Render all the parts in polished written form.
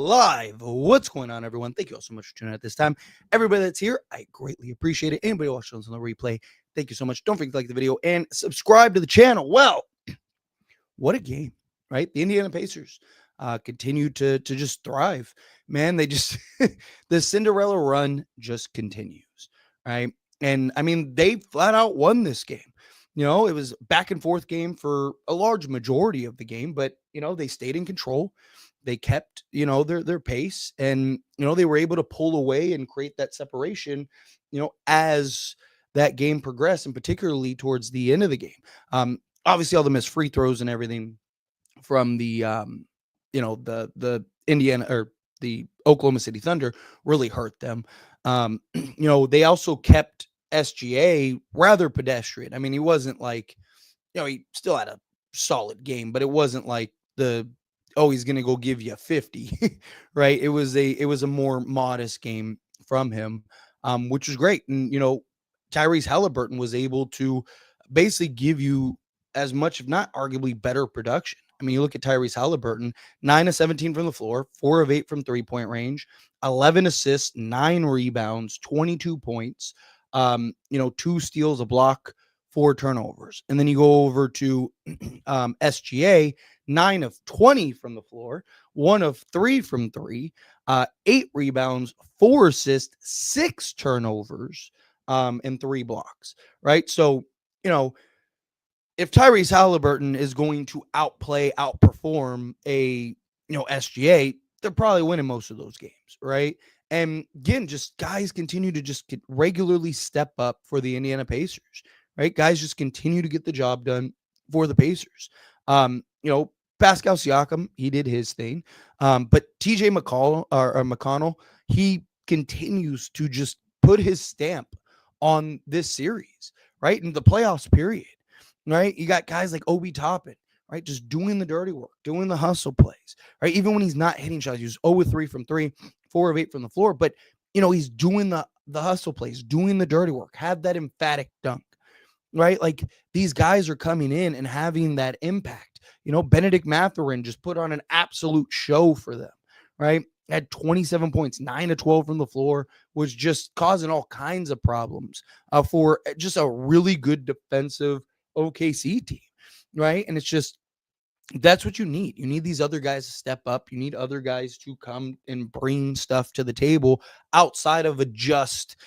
live. What's going on, everyone? Thank you all so much for tuning in at this time. Everybody that's here, I greatly appreciate it. Anybody watching us on the replay, thank you so much. Don't forget to like the video and subscribe to the channel. Well, what a game, right? The Indiana Pacers continue to just thrive. Man, they just the Cinderella run just continues, right? And I mean, they flat out won this game. It was back and forth game for a large majority of the game, but they stayed in control. They kept, their pace, and they were able to pull away and create that separation, as that game progressed, and particularly towards the end of the game. Obviously, all the missed free throws and everything from the the Indiana or the Oklahoma City Thunder really hurt them. They also kept SGA rather pedestrian. I mean, he wasn't like, he still had a solid game, but it wasn't like he's going to go give you 50, right? It was a more modest game from him, which was great. And, Tyrese Halliburton was able to basically give you as much, if not arguably better production. I mean, you look at Tyrese Halliburton, 9 of 17 from the floor, 4 of 8 from 3-point range, 11 assists, 9 rebounds, 22 points, 2 steals, a block, 4 turnovers. And then you go over to SGA, 9 of 20 from the floor, 1 of 3 from 3, 8 rebounds, 4 assists, 6 turnovers, and 3 blocks, right? So, if Tyrese Halliburton is going to outperform a, SGA, they're probably winning most of those games, right? And again, just guys continue to just regularly step up for the Indiana Pacers, right? Guys just continue to get the job done for the Pacers. Pascal Siakam, he did his thing. But TJ McConnell, he continues to just put his stamp on this series, right? In the playoffs period, right? You got guys like Obi Toppin, right? Just doing the dirty work, doing the hustle plays, right? Even when he's not hitting shots, he was 0 of 3 from 3, 4 of 8 from the floor, but he's doing the hustle plays, doing the dirty work, had that emphatic dunk, right? Like, these guys are coming in and having that impact. Benedict Mathurin just put on an absolute show for them, right? Had 27 points, 9 of 12 from the floor, was just causing all kinds of problems for just a really good defensive OKC team, right? And it's just, that's what you need. You need these other guys to step up. You need other guys to come and bring stuff to the table outside of a Tyrese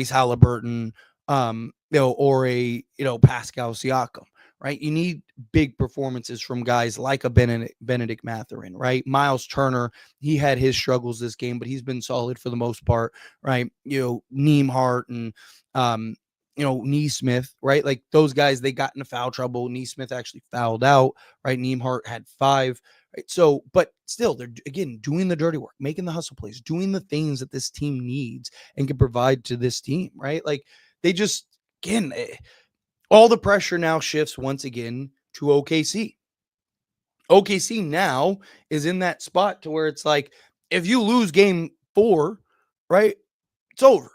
Halliburton, or a, Pascal Siakam, right? You need big performances from guys like a Benedict Mathurin, right? Miles Turner, he had his struggles this game, but he's been solid for the most part, right? Nembhard and, Nesmith, right? Like, those guys, they got into foul trouble. Nesmith actually fouled out, right? Nembhard had 5, right? So, but still, they're, again, doing the dirty work, making the hustle plays, doing the things that this team needs and can provide to this team, right? Like, they just, again, all the pressure now shifts once again to OKC. OKC now is in that spot to where it's like, if you lose game 4, right, it's over.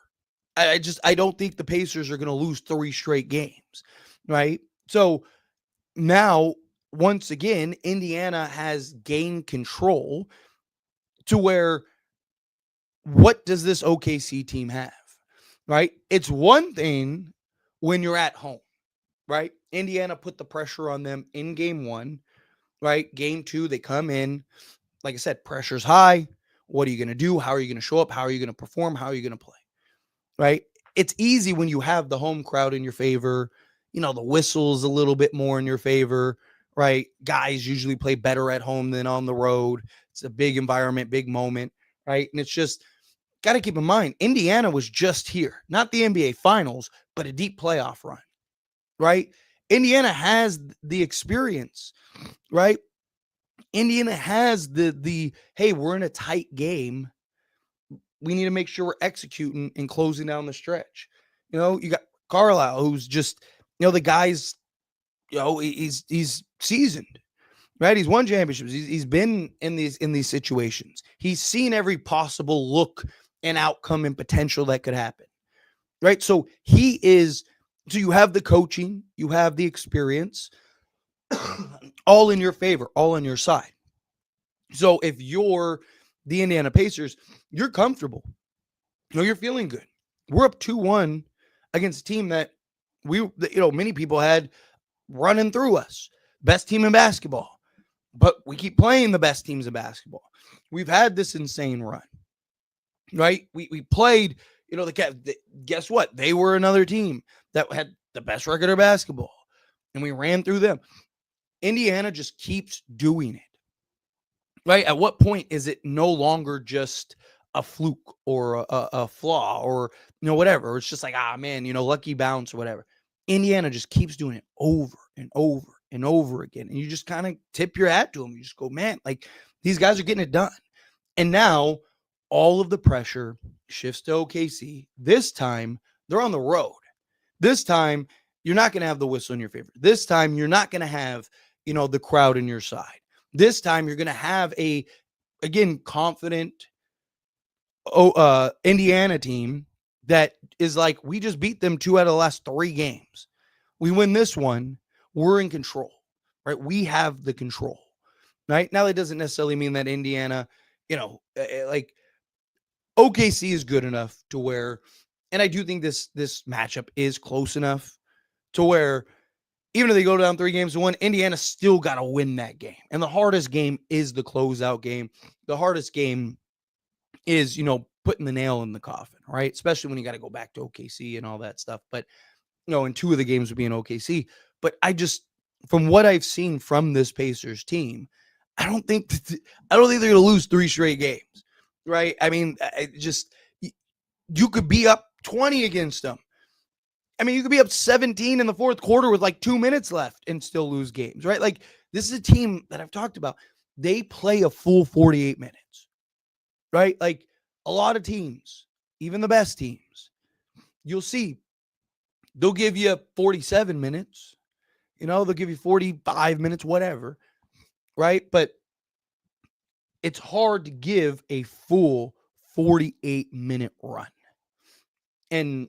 I don't think the Pacers are going to lose 3 straight games, right? So now, once again, Indiana has gained control to where, what does this OKC team have, right? It's one thing when you're at home, right? Indiana put the pressure on them in game 1, right? Game 2, they come in. Like I said, pressure's high. What are you going to do? How are you going to show up? How are you going to perform? How are you going to play? Right? It's easy when you have the home crowd in your favor. The whistle's a little bit more in your favor, right? Guys usually play better at home than on the road. It's a big environment, big moment, right? And it's just, got to keep in mind, Indiana was just here, not the NBA Finals, but a deep playoff run, right? Indiana has the experience, right? Indiana has the hey, we're in a tight game. We need to make sure we're executing and closing down the stretch. You got Carlisle, who's just, the guy's, he's seasoned, right? He's won championships. He's been in these situations. He's seen every possible look and outcome and potential that could happen, right? So you have the coaching, you have the experience, all in your favor, all on your side. So if you're the Indiana Pacers, you're comfortable. You're feeling good. We're up 2-1 against a team that many people had running through us. Best team in basketball. But we keep playing the best teams in basketball. We've had this insane run, right? We played, guess what? They were another team that had the best record of basketball, and we ran through them. Indiana just keeps doing it, right? At what point is it no longer just a fluke or a flaw or whatever? It's just like, man, lucky bounce or whatever. Indiana just keeps doing it over and over and over again, and you just kind of tip your hat to them. You just go, man, like these guys are getting it done. And now all of the pressure shifts to OKC. This time they're on the road. This time you're not going to have the whistle in your favor. This time you're not going to have the crowd in your side. This time you're going to have confident Indiana team that is like, we just beat them 2 out of the last 3 games. We win this one, we're in control, right? We have the control, right? Now, that doesn't necessarily mean that Indiana, like OKC is good enough to where, and I do think this matchup is close enough to where even if they go down 3-1, Indiana still got to win that game. And the hardest game is the closeout game. The hardest game is, putting the nail in the coffin, right? Especially when you got to go back to OKC and all that stuff. But, and 2 of the games would be in OKC. But from what I've seen from this Pacers team, I don't think they're going to lose 3 straight games, right? I mean, you could be up 20 against them. I mean, you could be up 17 in the fourth quarter with like 2 minutes left and still lose games, right? Like, this is a team that I've talked about. They play a full 48 minutes, right? Like, a lot of teams, even the best teams, you'll see they'll give you 47 minutes, they'll give you 45 minutes, whatever, right? But it's hard to give a full 48-minute run. And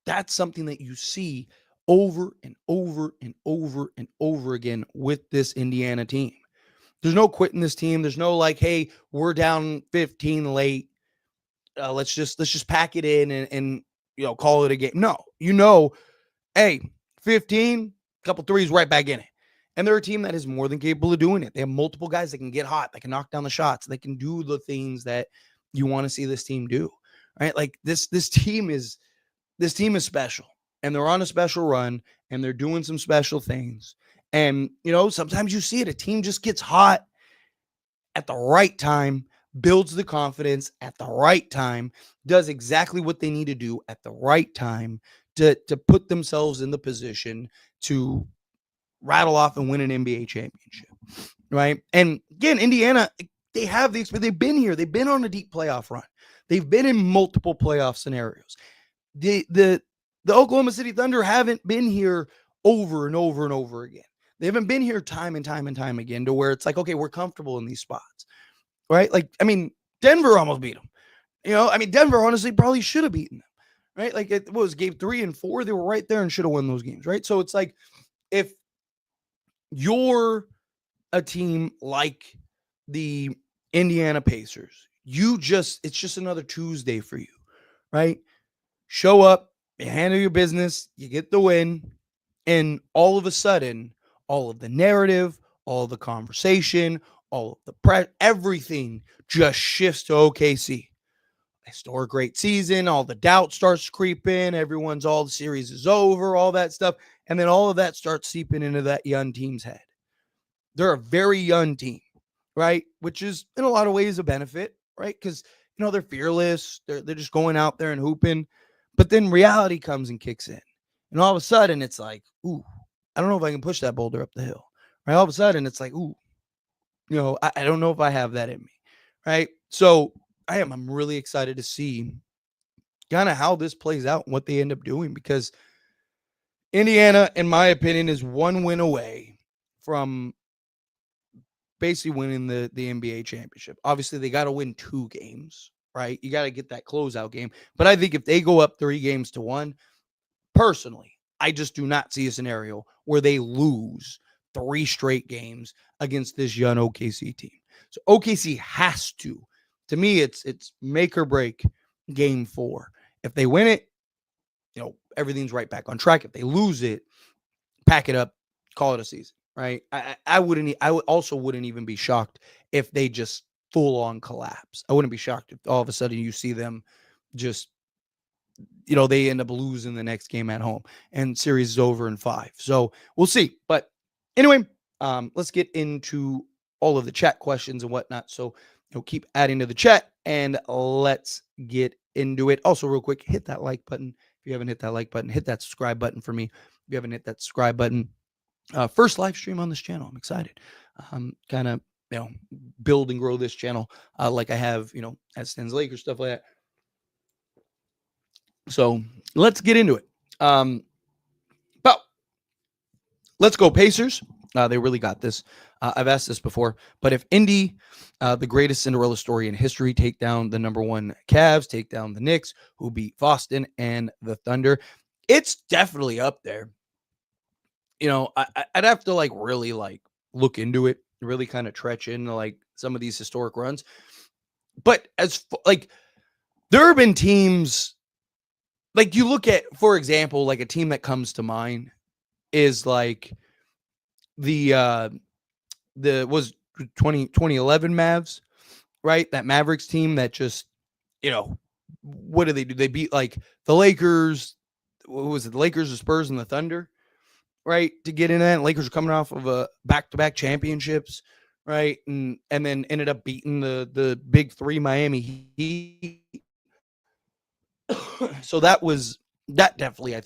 that's something that you see over and over and over and over again with this Indiana team. There's no quitting this team. There's no like, hey, we're down 15 late. Let's just pack it in and call it a game. No, hey, 15, couple threes right back in it. And they're a team that is more than capable of doing it. They have multiple guys that can get hot, that can knock down the shots, they can do the things that you want to see this team do. Right? Like this team is special, and they're on a special run, and they're doing some special things. And sometimes you see it. A team just gets hot at the right time, builds the confidence at the right time, does exactly what they need to do at the right time to put themselves in the position to rattle off and win an NBA championship, right? And again, Indiana, they have the experience. They've been here. They've been on a deep playoff run. They've been in multiple playoff scenarios. The Oklahoma City Thunder haven't been here over and over and over again. They haven't been here time and time and time again to where it's like, okay, we're comfortable in these spots, right? Like, I mean, Denver almost beat them. Denver honestly probably should have beaten them, right? Like, it was game 3 and 4. They were right there and should have won those games, right? So it's like, if you're a team like the Indiana Pacers, it's just another Tuesday for you, right? Show up, you handle your business, you get the win, and all of a sudden, all of the narrative, all of the conversation, all of the press, everything just shifts to OKC. They store a great season, all the doubt starts creeping, all the series is over, all that stuff, and then all of that starts seeping into that young team's head. They're a very young team, right? Which is in a lot of ways a benefit, right? Because they're fearless, they're just going out there and hooping. But then reality comes and kicks in. And all of a sudden, it's like, ooh, I don't know if I can push that boulder up the hill. Right? All of a sudden, it's like, ooh, I don't know if I have that in me. Right? So I'm really excited to see kind of how this plays out and what they end up doing, because Indiana, in my opinion, is one win away from basically winning the NBA championship. Obviously, they got to win 2 games. Right? You got to get that closeout game. But I think if they go up 3-1, personally, I just do not see a scenario where they lose 3 straight games against this young OKC team. So OKC has to me, it's make or break game 4. If they win it, everything's right back on track. If they lose it, pack it up, call it a season, right? I also wouldn't even be shocked if they just full on collapse. I wouldn't be shocked if all of a sudden you see them just, they end up losing the next game at home and series is over in 5. So we'll see. But anyway, let's get into all of the chat questions and whatnot. So keep adding to the chat and let's get into it. Also, real quick, hit that like button. If you haven't hit that like button, hit that subscribe button for me. If you haven't hit that subscribe button, first live stream on this channel. I'm excited. Kind of, build and grow this channel like I have, at Stan's Lakers, stuff like that. So let's get into it. But let's go Pacers. They really got this. I've asked this before, but if Indy, the greatest Cinderella story in history, take down the number 1 Cavs, take down the Knicks, who beat Boston and the Thunder, it's definitely up there. I'd have to really look into it, really kind of trench into some of these historic runs. But there have been teams, you look at, for example, a team that comes to mind is the was 2011 Mavs, right? That Mavericks team that just, what do? They beat the Lakers. What was it? The Lakers, the Spurs, and the Thunder, right? To get in that. Lakers are coming off of a back-to-back championships, right? And then ended up beating the big 3 Miami Heat. So that definitely, I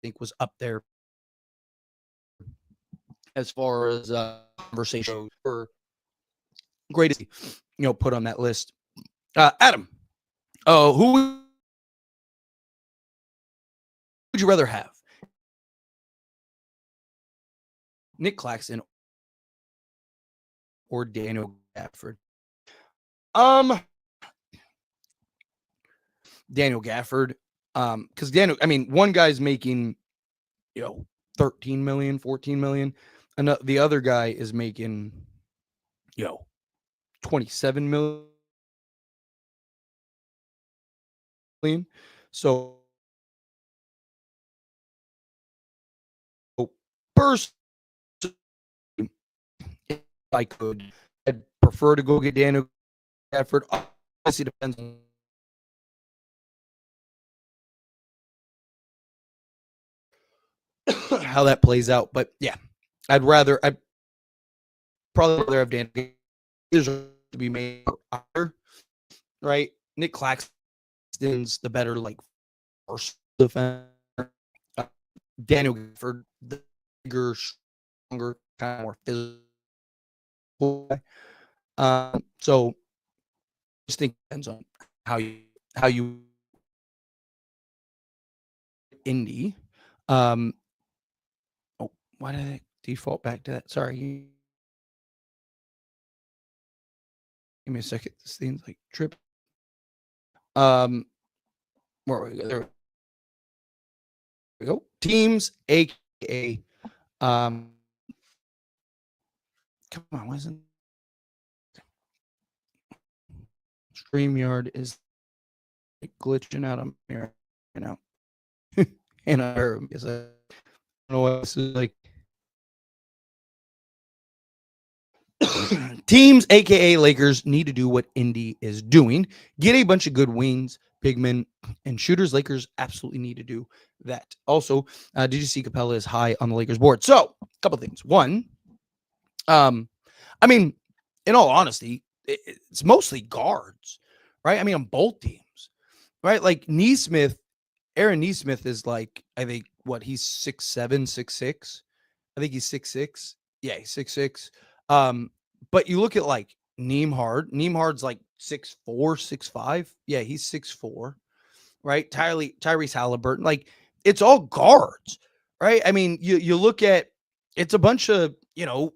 think, was up there as far as conversation for greatest, put on that list. Adam, who would you rather have? Nick Claxton or Daniel Gafford? Daniel Gafford. Because one guy's making, 13 million, 14 million. And the other guy is making, 27 million. So first, if I could, I'd prefer to go get Daniel Gafford. Obviously, depends on how that plays out. But yeah, I'd probably rather have Daniel Gafford to be made, right? Nick Claxton's the better first defender. Daniel Gafford, the bigger, stronger, kind of more physical. So I just think it depends on how you Indy. Why did I default back to that? Sorry. Give me a second. This thing's trip. Where we go? There we go. Teams, aka come on, wasn't StreamYard is glitching out on me right now. And I don't know what this is Teams, aka Lakers, need to do what Indy is doing. Get a bunch of good wings, big men, and shooters. Lakers absolutely need to do that. Also, did you see Capella is high on the Lakers board? So, a couple things. One, in all honesty, it's mostly guards, right? On both teams, right? Aaron Neesmith is I think he's 6'7", 6'6". I think he's 6'6". Yeah, he's 6'6". But you look at Nembhard. Nembhard's 6'4", 6'5". Yeah, he's 6'4", right? Tyrese Halliburton. It's all guards, right? You look at, it's a bunch of 6'3"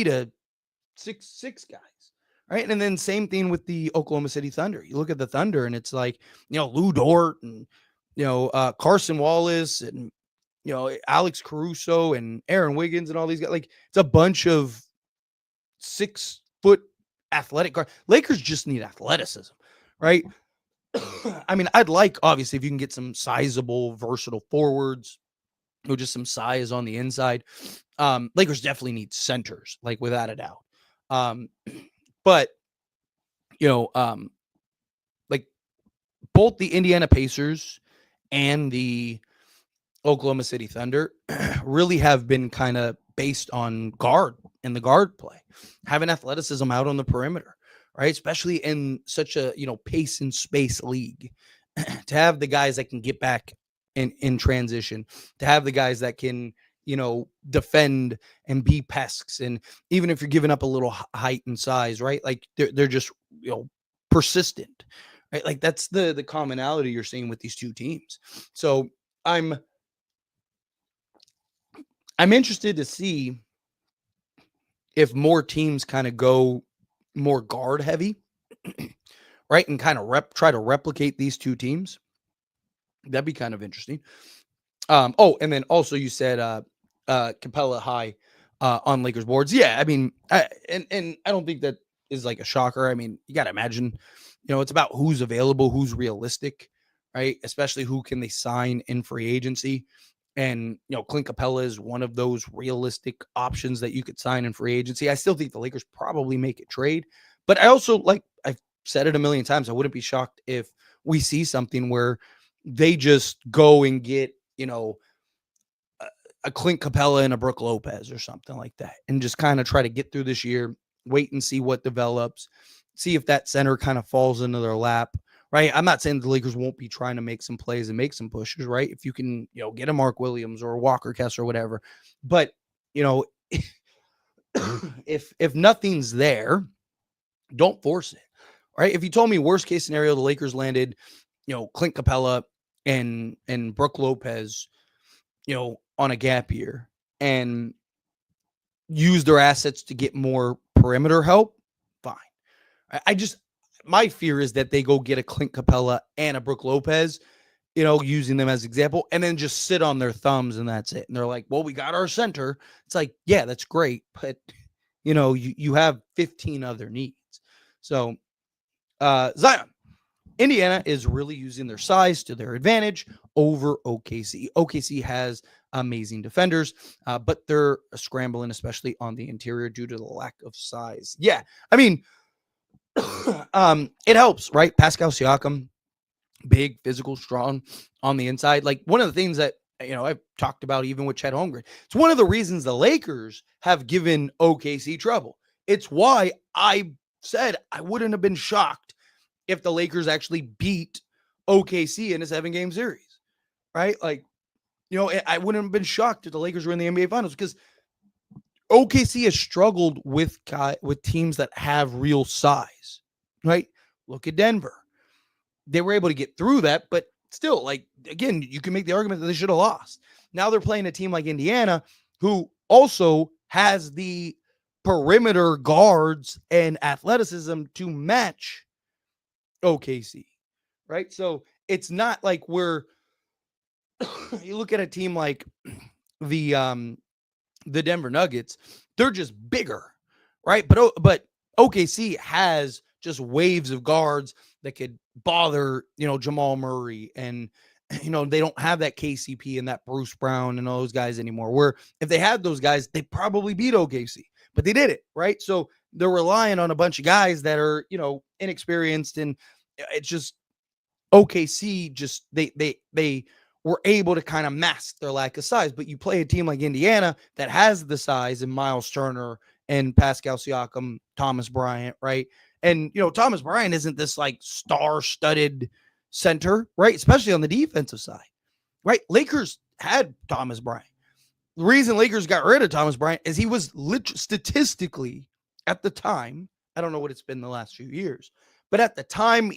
to 6'6" guys, right? And then same thing with the Oklahoma City Thunder. You look at the Thunder, and it's Lou Dort and Carson Wallace and Alex Caruso and Aaron Wiggins and all these guys. Like, it's a bunch of 6-foot athletic guard. Lakers just need athleticism, right? I mean, I'd like, obviously, if you can get some sizable, versatile forwards, or just some size on the inside. Lakers definitely need centers, like, without a doubt. But like, both the Indiana Pacers and the Oklahoma City Thunder really have been kind of based on guard and the guard play, having athleticism out on the perimeter, right? Especially in such a, pace and space league, to have the guys that can get back in transition, to have the guys that can, defend and be pests. And even if you're giving up a little height and size, right? Like, they're just, persistent, right? Like, that's the commonality you're seeing with these two teams. So I'm interested to see if more teams kind of go more guard heavy, right? And kind of try to replicate these two teams. That'd be kind of interesting. And then also you said Capella high on Lakers boards. Yeah, I mean, and I don't think that is like a shocker. I mean, you got to imagine, it's about who's available, who's realistic, right? Especially who can they sign in free agency. And, Clint Capella is one of those realistic options that you could sign in free agency. I still think the Lakers probably make a trade. But I also, like I've said it a million times, I wouldn't be shocked if we see something where they just go and get, a Clint Capella and a Brook Lopez or something like that, and just kind of try to get through this year, wait and see what develops, see if that center kind of falls into their lap. Right. I'm not saying the Lakers won't be trying to make some plays and make some pushes, right? If you can, get a Mark Williams or a Walker Kessler or whatever. But, if nothing's there, don't force it. Right. If you told me worst case scenario, the Lakers landed, Clint Capella and Brook Lopez, on a gap year, and use their assets to get more perimeter help, fine. My fear is that they go get a Clint Capella and a Brook Lopez, using them as example, and then just sit on their thumbs and that's it. And they're like, well, we got our center. It's like, yeah, that's great. But, you have 15 other needs. So, Zion, Indiana is really using their size to their advantage over OKC. OKC has amazing defenders, but they're scrambling, especially on the interior, due to the lack of size. Yeah, I mean, it helps, right? Pascal Siakam, big, physical, strong on the inside. Like, one of the things that, I've talked about even with Chet Holmgren, it's one of the reasons the Lakers have given OKC trouble. It's why I said I wouldn't have been shocked if the Lakers actually beat OKC in a 7-game series, right? Like, I wouldn't have been shocked if the Lakers were in the NBA Finals, because OKC has struggled with teams that have real size, right? Look at Denver. They were able to get through that, but still, like, again, you can make the argument that they should have lost. Now they're playing a team like Indiana, who also has the perimeter guards and athleticism to match OKC, right? So it's not like you look at a team like the Denver Nuggets, they're just bigger, right? But OKC has just waves of guards that could bother, Jamal Murray, and they don't have that KCP and that Bruce Brown and all those guys anymore. Where if they had those guys, they probably beat OKC, but they did it, right? So they're relying on a bunch of guys that are, inexperienced, and it's just OKC just they were able to kind of mask their lack of size. But you play a team like Indiana that has the size, and Miles Turner and Pascal Siakam, Thomas Bryant, right? And, Thomas Bryant isn't this like star-studded center, right? Especially on the defensive side, right? Lakers had Thomas Bryant. The reason Lakers got rid of Thomas Bryant is he was statistically, at the time, I don't know what it's been the last few years, but at the time when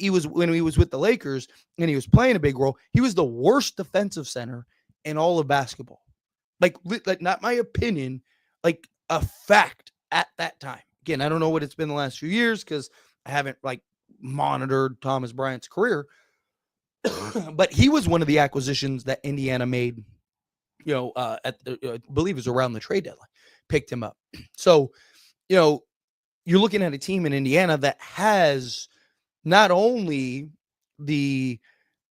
he was with the Lakers and he was playing a big role, he was the worst defensive center in all of basketball. Like not my opinion, like a fact at that time. Again, I don't know what it's been the last few years, because I haven't monitored Thomas Bryant's career, but he was one of the acquisitions that Indiana made I believe it was around the trade deadline, picked him up. So, you know, you're looking at a team in Indiana that has not only the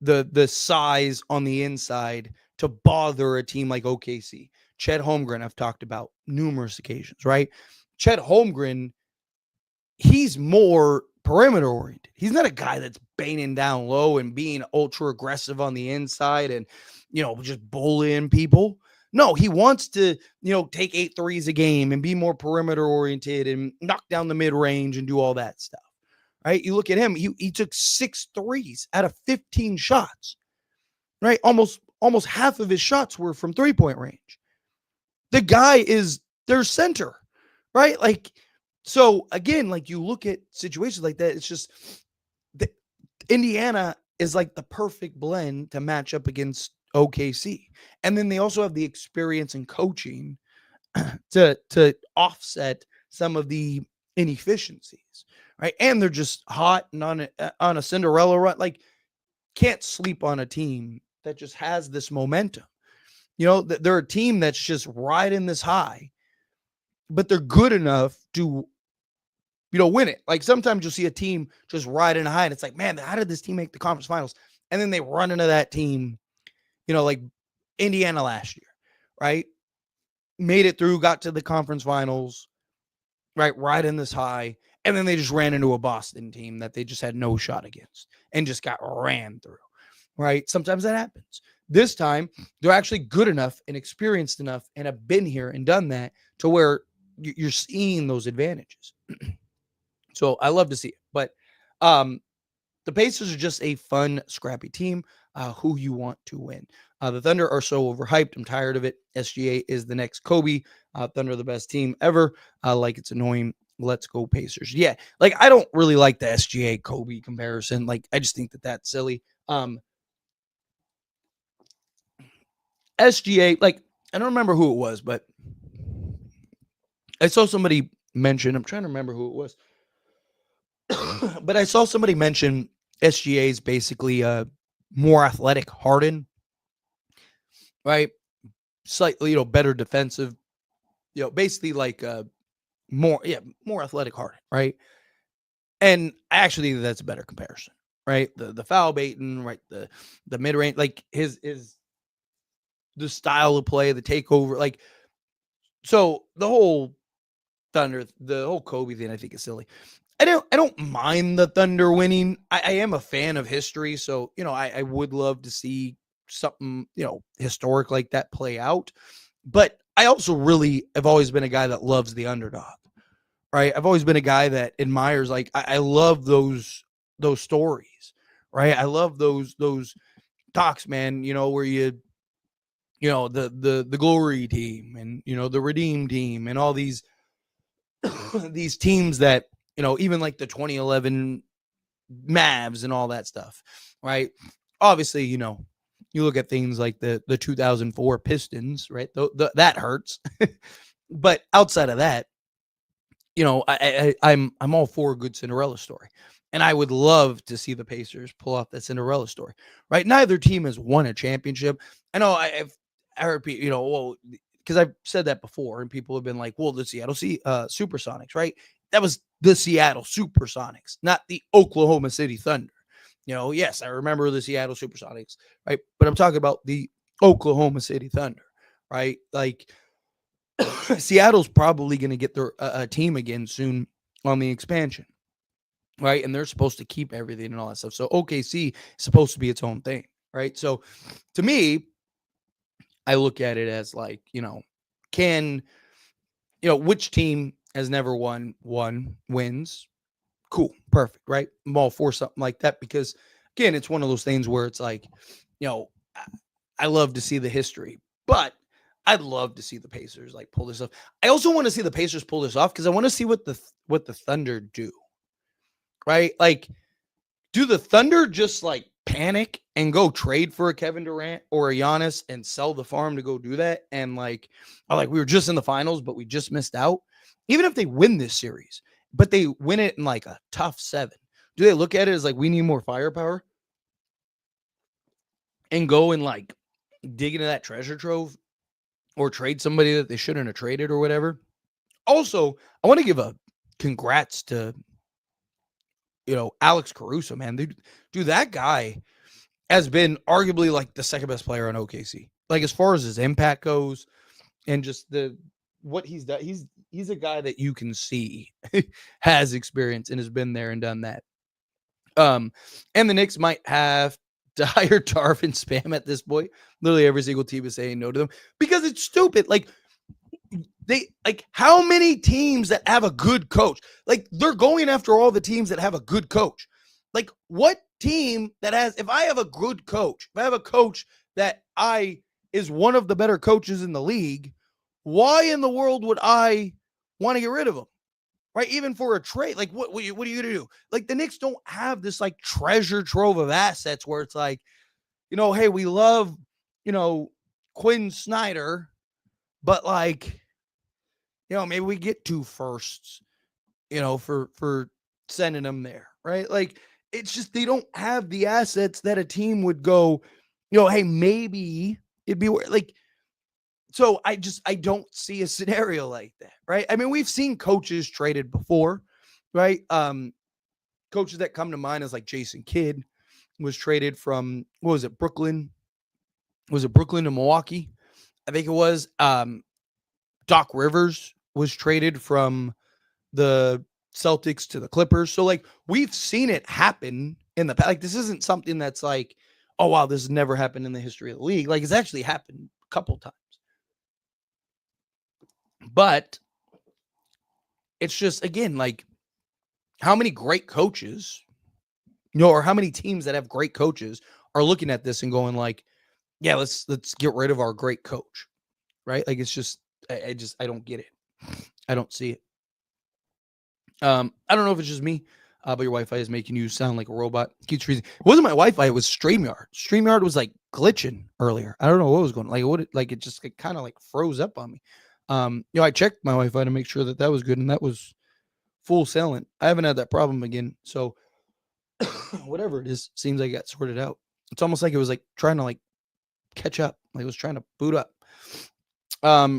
the size on the inside to bother a team like OKC. Chet Holmgren, I've talked about numerous occasions, right? Chet Holmgren, he's more perimeter oriented. He's not a guy that's banging down low and being ultra aggressive on the inside and, just bullying people. No, he wants to, take 8 threes a game and be more perimeter oriented and knock down the mid range and do all that stuff. Right? You look at him, he took 6 threes out of 15 shots. Right? Almost half of his shots were from 3-point range. The guy is their center, right? Like, so again, like you look at situations like that, it's just the Indiana is like the perfect blend to match up against OKC. And then they also have the experience and coaching to offset some of the inefficiencies, right? And they're just hot and on a Cinderella run. Like, can't sleep on a team that just has this momentum. They're a team that's just riding this high, but they're good enough to, win it. Like sometimes you'll see a team just riding high and it's like, man, how did this team make the conference finals? And then they run into that team, like Indiana last year, right? Made it through, got to the conference finals, right? Riding this high. And then they just ran into a Boston team that they just had no shot against and just got ran through, right? Sometimes that happens. This time, they're actually good enough and experienced enough and have been here and done that to where you're seeing those advantages. So I love to see it. But the Pacers are just a fun, scrappy team who you want to win. The Thunder are so overhyped. I'm tired of it. SGA is the next Kobe. Thunder the best team ever. Like, it's annoying. Let's go Pacers. Yeah, like I don't really like the SGA Kobe comparison. Like, I just think that that's silly. SGA, like, I don't remember who it was, but I saw somebody mention, I'm trying to remember who it was, but I saw somebody mention SGA is basically more athletic Harden, right? Slightly, better defensive, basically like more athletic Harden, right? And I actually think that's a better comparison, right? The foul baiting, right? The mid range, like his the style of play, the takeover, like, so the whole Thunder, the whole Kobe thing, I think is silly. I don't mind the Thunder winning. I am a fan of history, so I would love to see something historic like that play out. But I also really have always been a guy that loves the underdog, right? I've always been a guy that admires, like, I love those stories, right? I love those talks, man. Where the glory team and the redeem team and all these these teams that even like the 2011 Mavs and all that stuff, right? Obviously, you look at things like the 2004 Pistons, right? That hurts. But outside of that, I'm all for a good Cinderella story. And I would love to see the Pacers pull off that Cinderella story, right? Neither team has won a championship. I know I heard people, well, because I've said that before, and people have been like, well, the Seattle Supersonics, right? That was the Seattle Supersonics, not the Oklahoma City Thunder. Yes, I remember the Seattle Supersonics, right? But I'm talking about the Oklahoma City Thunder, right? Like, Seattle's probably going to get their a team again soon on the expansion, right? And they're supposed to keep everything and all that stuff. So OKC is supposed to be its own thing, right? So to me, I look at it as like, which team has never won wins? Cool, perfect, right? I'm all for something like that because, again, it's one of those things where it's like, I love to see the history, but I'd love to see the Pacers like pull this off. I also want to see the Pacers pull this off because I want to see what the Thunder do, right? Like, do the Thunder just like panic and go trade for a Kevin Durant or a Giannis and sell the farm to go do that? And like we were just in the finals, but we just missed out. Even if they win this series, but they win it in like a tough 7, do they look at it as like, we need more firepower and go and like dig into that treasure trove or trade somebody that they shouldn't have traded or whatever. Also, I want to give a congrats to, Alex Caruso, man. Dude, that guy has been arguably like the second best player on OKC. Like as far as his impact goes and just what he's done, he's a guy that you can see has experience and has been there and done that. And the Knicks might have to hire Darvin Spam at this point. Literally every single team is saying no to them because it's stupid. Like how many teams that have a good coach? Like they're going after all the teams that have a good coach. Like what team that has, if I have a good coach, if I have a coach that is one of the better coaches in the league, why in the world would I want to get rid of him? Right? Even for a trade, like what are you going to do? Like the Knicks don't have this like treasure trove of assets where it's like, hey, we love, Quinn Snyder, but like, maybe we get 2 firsts, for sending them there, right? Like it's just they don't have the assets that a team would go, hey, maybe it'd be like. So I don't see a scenario like that, right? I mean, we've seen coaches traded before, right? Coaches that come to mind is like Jason Kidd was traded from, what was it, Brooklyn? Was it Brooklyn to Milwaukee? I think it was. Doc Rivers was traded from the Celtics to the Clippers. So like we've seen it happen in the past. Like this isn't something that's like, oh wow, this has never happened in the history of the league. Like it's actually happened a couple times. But it's just, again, like how many great coaches, or how many teams that have great coaches are looking at this and going like, yeah, let's get rid of our great coach, right? Like it's just, I don't get it. I don't see it. I don't know if it's just me, but your Wi-Fi is making you sound like a robot. It keeps freezing. It wasn't my Wi-Fi. It was StreamYard. StreamYard was like glitching earlier. I don't know what was going on. Like it just kind of like froze up on me. I checked my Wi-Fi to make sure that was good, and that was full sailing. I haven't had that problem again. So whatever it is, seems like it got sorted out. It's almost like it was like trying to like catch up. Like it was trying to boot up.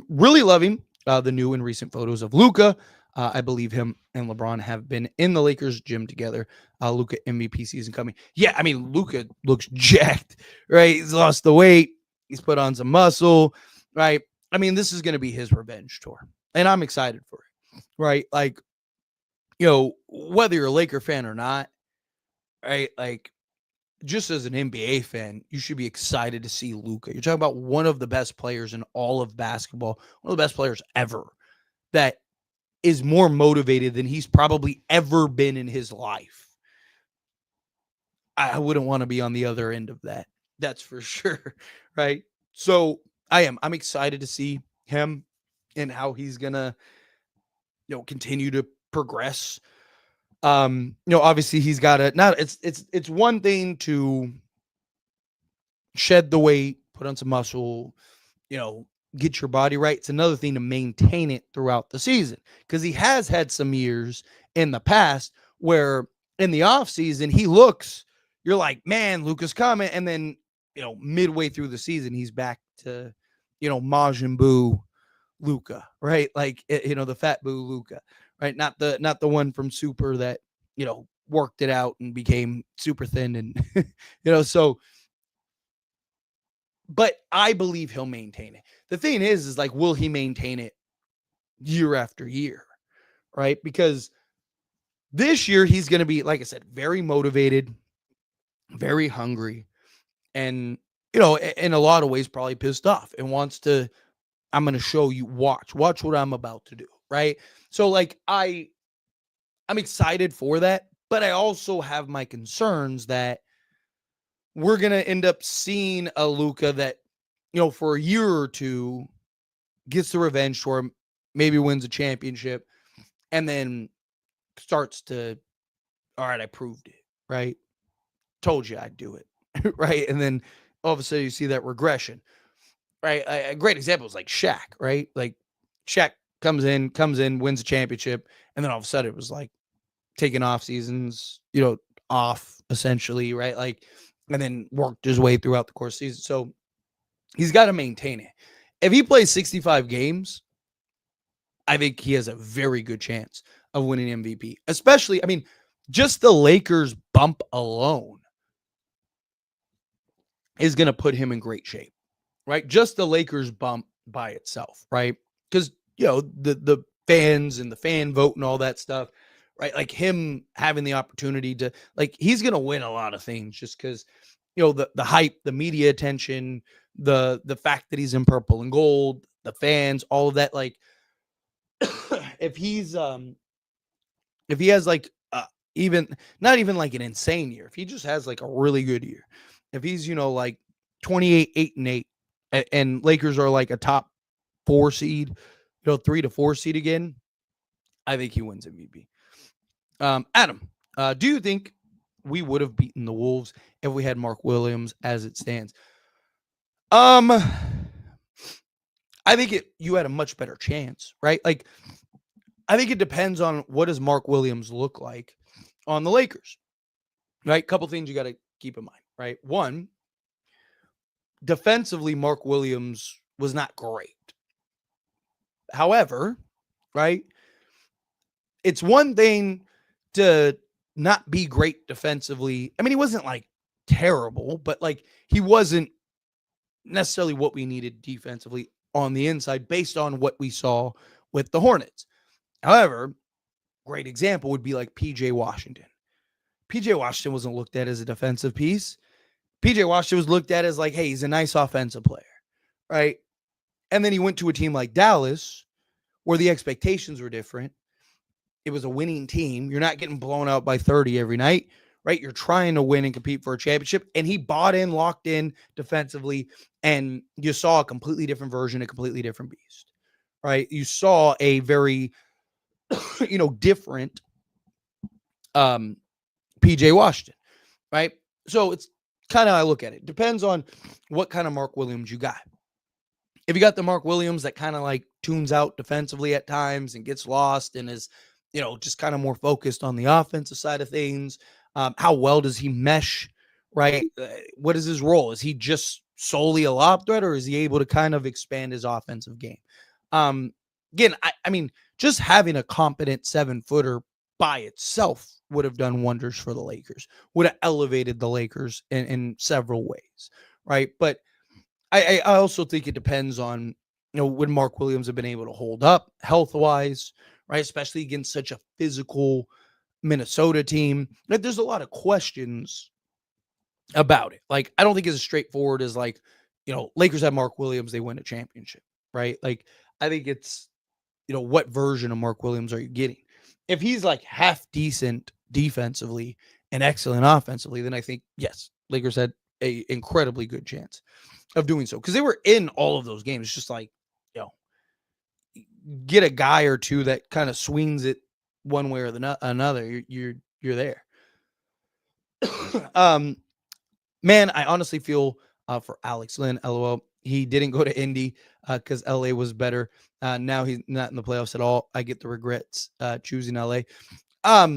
Really loving the new and recent photos of Luka. I believe him and LeBron have been in the Lakers gym together. Luka MVP season coming. Yeah, I mean, Luka looks jacked, right? He's lost the weight. He's put on some muscle, right? I mean, this is going to be his revenge tour, and I'm excited for it, right? Like, whether you're a Laker fan or not, right? Like, just as an NBA fan, you should be excited to see Luka. You're talking about one of the best players in all of basketball, one of the best players ever, that is more motivated than he's probably ever been in his life. I wouldn't want to be on the other end of that. That's for sure, right? So I'm excited to see him and how he's gonna, continue to progress. Obviously he's got to now. It's one thing to shed the weight, put on some muscle, get your body right. It's another thing to maintain it throughout the season, because he has had some years in the past where in the off season you're like, man, Luka's coming, and then midway through the season he's back to Majin Buu Luka, right? Like the fat boo Luka, right? Not the one from Super that worked it out and became super thin, and so. But I believe he'll maintain it. The thing is like, will he maintain it year after year, right? Because this year he's going to be, like I said, very motivated, very hungry, and in a lot of ways probably pissed off and wants to. I'm going to show you. Watch what I'm about to do, right? So like I'm excited for that, but I also have my concerns that we're going to end up seeing a Luka that, for a year or two gets the revenge tour, maybe wins a championship, and then starts to, all right, I proved it, right? Told you I'd do it, right? And then all of a sudden you see that regression, right? A great example is like Shaq, right? Like Shaq comes in, wins a championship, and then all of a sudden it was like taking off seasons, off essentially, right? Like, and then worked his way throughout the course of the season. So he's got to maintain it. If he plays 65 games, I think he has a very good chance of winning MVP. Especially, I mean, just the Lakers bump alone is going to put him in great shape, right? Just the Lakers bump by itself, right? Because, the fans and the fan vote and all that stuff, right? Like him having the opportunity to, like, he's going to win a lot of things just because, the hype, the media attention, the fact that he's in purple and gold, the fans, all of that. Like, if he has like even not even like an insane year, if he just has like a really good year, if he's like 28, 8-8, and Lakers are like a top 4 seed, 3 to 4 seed again, I think he wins MVP. Adam, do you think we would have beaten the Wolves if we had Mark Williams as it stands? I think you had a much better chance, right? Like, I think it depends on what does Mark Williams look like on the Lakers, right? Couple things you got to keep in mind, right? One, defensively, Mark Williams was not great. However, right, it's one thing to not be great defensively. I mean, he wasn't like terrible, but like he wasn't necessarily what we needed defensively on the inside based on what we saw with the Hornets. However, great example would be like PJ Washington. PJ Washington wasn't looked at as a defensive piece. PJ Washington was looked at as like, hey, he's a nice offensive player, right? And then he went to a team like Dallas where the expectations were different. It was a winning team. You're not getting blown out by 30 every night, right? You're trying to win and compete for a championship. And he bought in, locked in defensively, and you saw a completely different version, a completely different beast, right? You saw a very, different PJ Washington, right? So it's kind of, I look at it. Depends on what kind of Mark Williams you got. If you got the Mark Williams that kind of like tunes out defensively at times and gets lost and is, just kind of more focused on the offensive side of things, how well does he mesh, right? What is his role? Is he just solely a lob threat, or is he able to kind of expand his offensive game? Again, I mean, just having a competent 7-footer by itself would have done wonders for the Lakers, would have elevated the Lakers in several ways, right? But I also think it depends on, when Mark Williams have been able to hold up health-wise, right? Especially against such a physical Minnesota team. Like, there's a lot of questions about it. Like, I don't think it's as straightforward as like, Lakers have Mark Williams, they win a championship, right? Like, I think it's, what version of Mark Williams are you getting? If he's like half decent defensively and excellent offensively, then I think, yes, Lakers had a incredibly good chance of doing so because they were in all of those games. It's just like, get a guy or two that kind of swings it one way or another. You're there. Man, I honestly feel for Alex Lynn. LOL. He didn't go to Indy because LA was better. Now he's not in the playoffs at all. I get the regrets choosing LA. I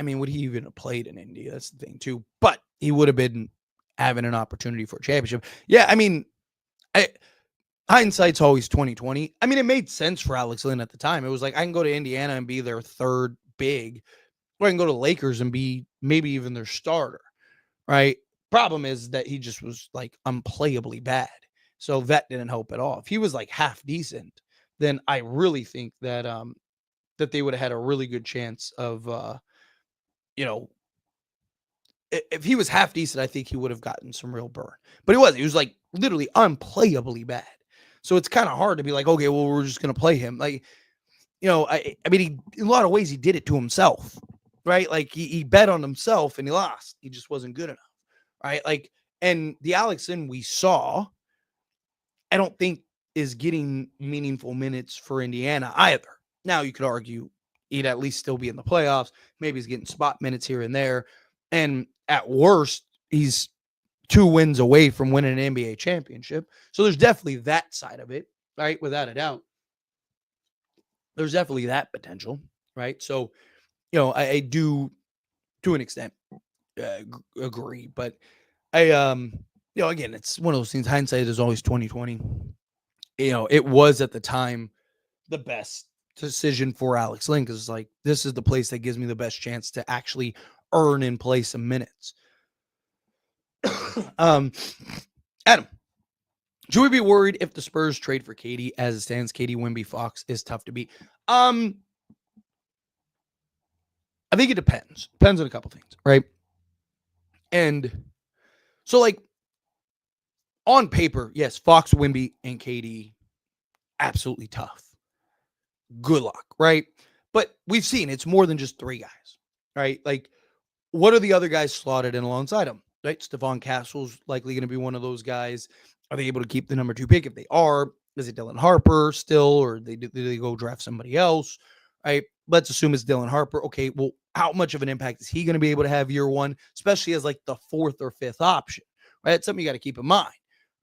mean, would he even have played in Indy? That's the thing too. But he would have been having an opportunity for a championship. Yeah, I mean, hindsight's always 2020. I mean, it made sense for Alex Lynn at the time. It was like, I can go to Indiana and be their third big, or I can go to Lakers and be maybe even their starter, right? Problem is that he just was like unplayably bad. So that didn't help at all. If he was like half decent, then I really think that that they would have had a really good chance of you know, if he was half decent, I think he would have gotten some real burn. But he wasn't. He was like literally unplayably bad. So it's kind of hard to be like, okay, well, we're just gonna play him. Like, I mean, in a lot of ways, he did it to himself, right? Like he bet on himself and he lost. He just wasn't good enough, right? Like, and the Alex Lynn we saw, I don't think is getting meaningful minutes for Indiana either. Now you could argue he'd at least still be in the playoffs. Maybe he's getting spot minutes here and there. And at worst, he's 2 wins away from winning an NBA championship. So there's definitely that side of it, right? Without a doubt. There's definitely that potential, right? So, I do to an extent agree, but I Again, it's one of those things. Hindsight is always 2020. It was at the time the best decision for Alex Lynn because like this is the place that gives me the best chance to actually earn and play some minutes. Adam, should we be worried if the Spurs trade for KD as it stands? KD, Wemby, Fox is tough to beat. I think it depends. Depends on a couple things, right? And so, like, on paper, yes, Fox, Wemby, and KD, absolutely tough. Good luck, right? But we've seen it's more than just three guys, right? Like, what are the other guys slotted in alongside them, right? Stephon Castle's likely going to be one of those guys. Are they able to keep the number 2 pick? If they are, is it Dylan Harper still, or do they go draft somebody else, right? Let's assume it's Dylan Harper. Okay, well, how much of an impact is he going to be able to have year one, especially as like the 4th or 5th option, right? That's something you got to keep in mind,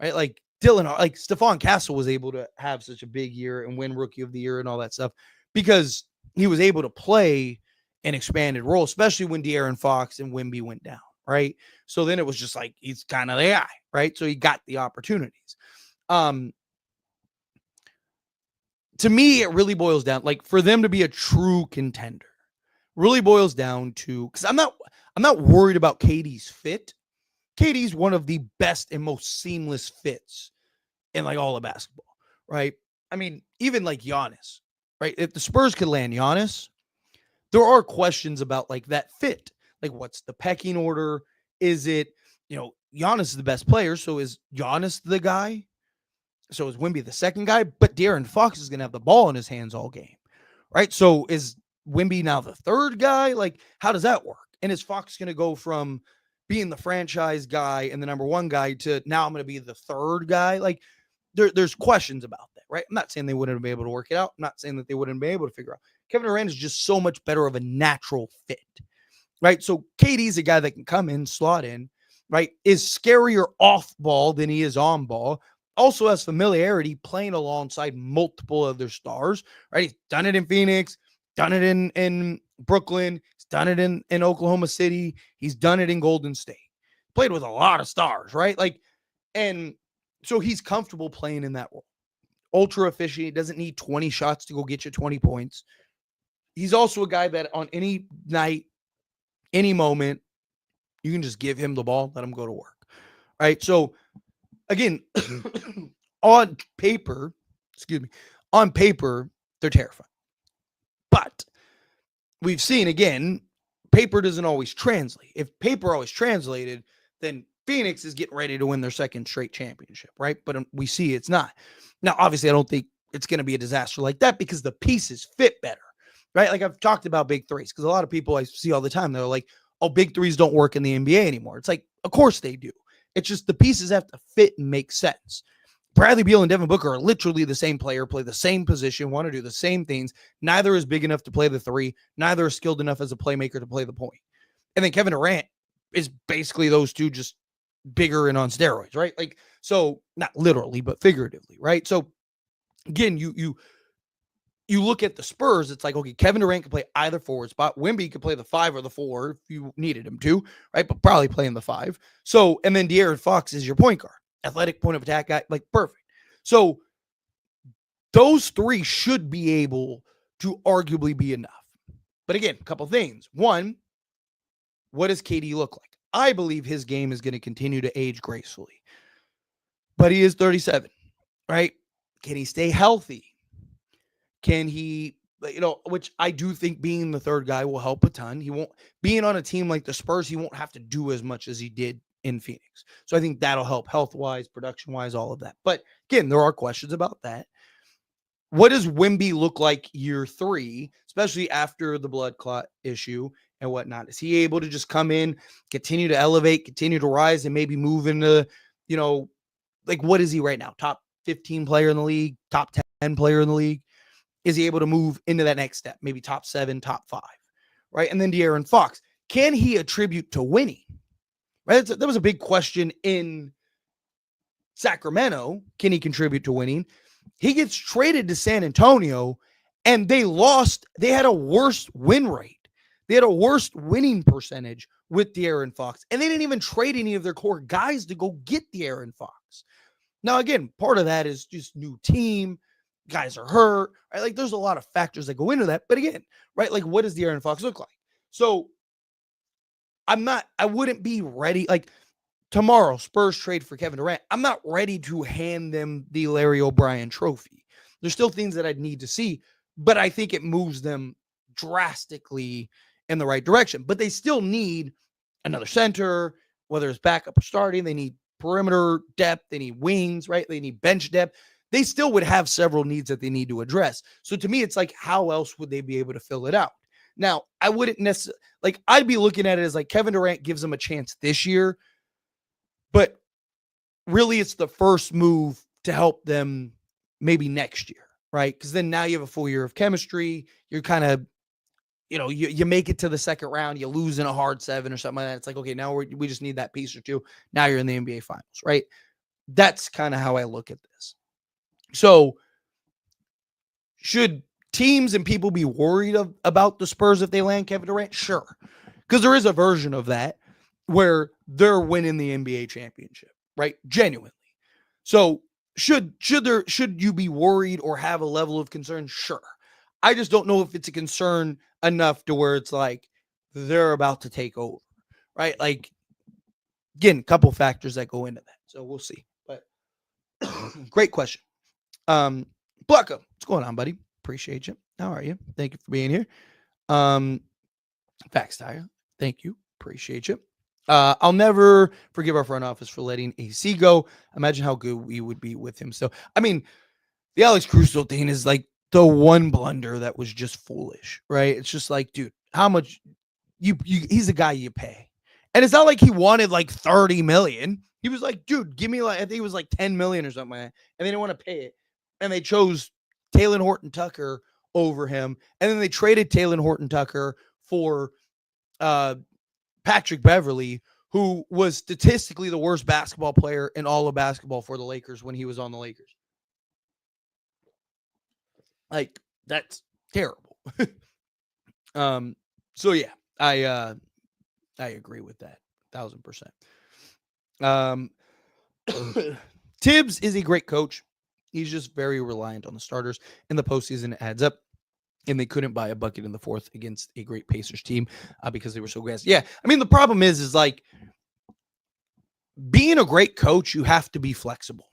right? Like Stephon Castle was able to have such a big year and win Rookie of the Year and all that stuff because he was able to play an expanded role, especially when De'Aaron Fox and Wemby went down, right? So then it was just like, he's kind of the guy, right? So he got the opportunities. To me, it really boils down, like for them to be a true contender, really boils down to, because I'm not worried about KD's fit. KD's one of the best and most seamless fits in like all of basketball, right? I mean, even like Giannis, right? If the Spurs could land Giannis, there are questions about like that fit. Like, what's the pecking order? Is it, Giannis is the best player. So is Giannis the guy? So is Wemby the second guy? But De'Aaron Fox is going to have the ball in his hands all game, right? So is Wemby now the third guy? Like, how does that work? And is Fox going to go from being the franchise guy and the number 1 guy to now I'm going to be the third guy? Like, there's questions about that, right? I'm not saying they wouldn't be able to work it out. I'm not saying that they wouldn't be able to figure out. Kevin Durant is just so much better of a natural fit, right? So KD's a guy that can come in, slot in, right? Is scarier off ball than he is on ball. Also has familiarity playing alongside multiple other stars, right? He's done it in Phoenix, done it in Brooklyn, he's done it in Oklahoma City, he's done it in Golden State. Played with a lot of stars, right? Like, and so he's comfortable playing in that role. Ultra efficient. He doesn't need 20 shots to go get you 20 points. He's also a guy that on any night, any moment, you can just give him the ball, let him go to work. Right. So again, on paper, they're terrifying. But we've seen again, paper doesn't always translate. If paper always translated, then Phoenix is getting ready to win their 2nd straight championship, right? But we see it's not. Now, obviously, I don't think it's going to be a disaster like that because the pieces fit better, right? Like I've talked about big threes because a lot of people I see all the time, they're like, oh, big threes don't work in the NBA anymore. It's like, of course they do. It's just the pieces have to fit and make sense. Bradley Beal and Devin Booker are literally the same player, play the same position, want to do the same things. Neither is big enough to play the 3. Neither is skilled enough as a playmaker to play the point. And then Kevin Durant is basically those two just bigger and on steroids, right? Like, so not literally, but figuratively, right? So again, you look at the Spurs, it's like, okay, Kevin Durant can play either forward spot. Wemby could play the 5 or the 4 if you needed him to, right? But probably playing the 5. So, and then De'Aaron Fox is your point guard. Athletic point of attack guy, like perfect. So those 3 should be able to arguably be enough. But again, a couple things. One, what does KD look like? I believe his game is going to continue to age gracefully. But he is 37, right? Can he stay healthy? Can he, which I do think being the third guy will help a ton. He won't, being on a team like the Spurs, he won't have to do as much as he did in Phoenix. So I think that'll help health-wise, production-wise, all of that. But again, there are questions about that. What does Wemby look like year 3, especially after the blood clot issue and whatnot? Is he able to just come in, continue to elevate, continue to rise, and maybe move into, like what is he right now? Top 15 player in the league, top 10 player in the league? Is he able to move into that next step? Maybe top 7, top 5, right? And then De'Aaron Fox, can he attribute to winning? Right? That was a big question in Sacramento. Can he contribute to winning? He gets traded to San Antonio and they lost. They had a worse win rate. They had a worse winning percentage with De'Aaron Fox. And they didn't even trade any of their core guys to go get De'Aaron Fox. Now, again, part of that is just new team. Guys are hurt. Right? Like, there's a lot of factors that go into that. But again, right, like, what does De'Aaron Fox look like? So I wouldn't be ready. Like, tomorrow, Spurs trade for Kevin Durant. I'm not ready to hand them the Larry O'Brien trophy. There's still things that I'd need to see, but I think it moves them drastically in the right direction. But they still need another center, whether it's backup or starting. They need perimeter depth. They need wings, right? They need bench depth. They still would have several needs that they need to address. So to me, it's like, how else would they be able to fill it out? Now, I wouldn't necessarily, like, I'd be looking at it as like Kevin Durant gives them a chance this year, but really it's the first move to help them maybe next year, right? Because then now you have a full year of chemistry. You're kind of, you make it to the second round, you lose in a hard 7 or something like that. It's like, okay, now we just need that piece or two. Now you're in the NBA Finals, right? That's kind of how I look at this. So should teams and people be worried about the Spurs if they land Kevin Durant? Sure. Because there is a version of that where they're winning the NBA championship, right? Genuinely. So should you be worried or have a level of concern? Sure. I just don't know if it's a concern enough to where it's like they're about to take over, right? Like, again, a couple factors that go into that. So we'll see. But great question. Blanco, what's going on, buddy? Appreciate you. How are you? Thank you for being here. Facts Tire, thank you. Appreciate you. I'll never forgive our front office for letting AC go. Imagine how good we would be with him. So, I mean, the Alex Caruso thing is like the one blunder that was just foolish, right? It's just like, dude, how much he's a guy you pay. And it's not like he wanted like 30 million. He was like, dude, give me like, I think it was like 10 million or something like that. And they didn't want to pay it. And they chose Talen Horton-Tucker over him. And then they traded Talen Horton-Tucker for Patrick Beverly, who was statistically the worst basketball player in all of basketball for the Lakers when he was on the Lakers. Like, that's terrible. So yeah, I agree with that 1,000%. Tibbs is a great coach. He's just very reliant on the starters. In the postseason, it adds up. And they couldn't buy a bucket in the fourth against a great Pacers team because they were so gassed. Yeah, I mean, the problem is like being a great coach, you have to be flexible,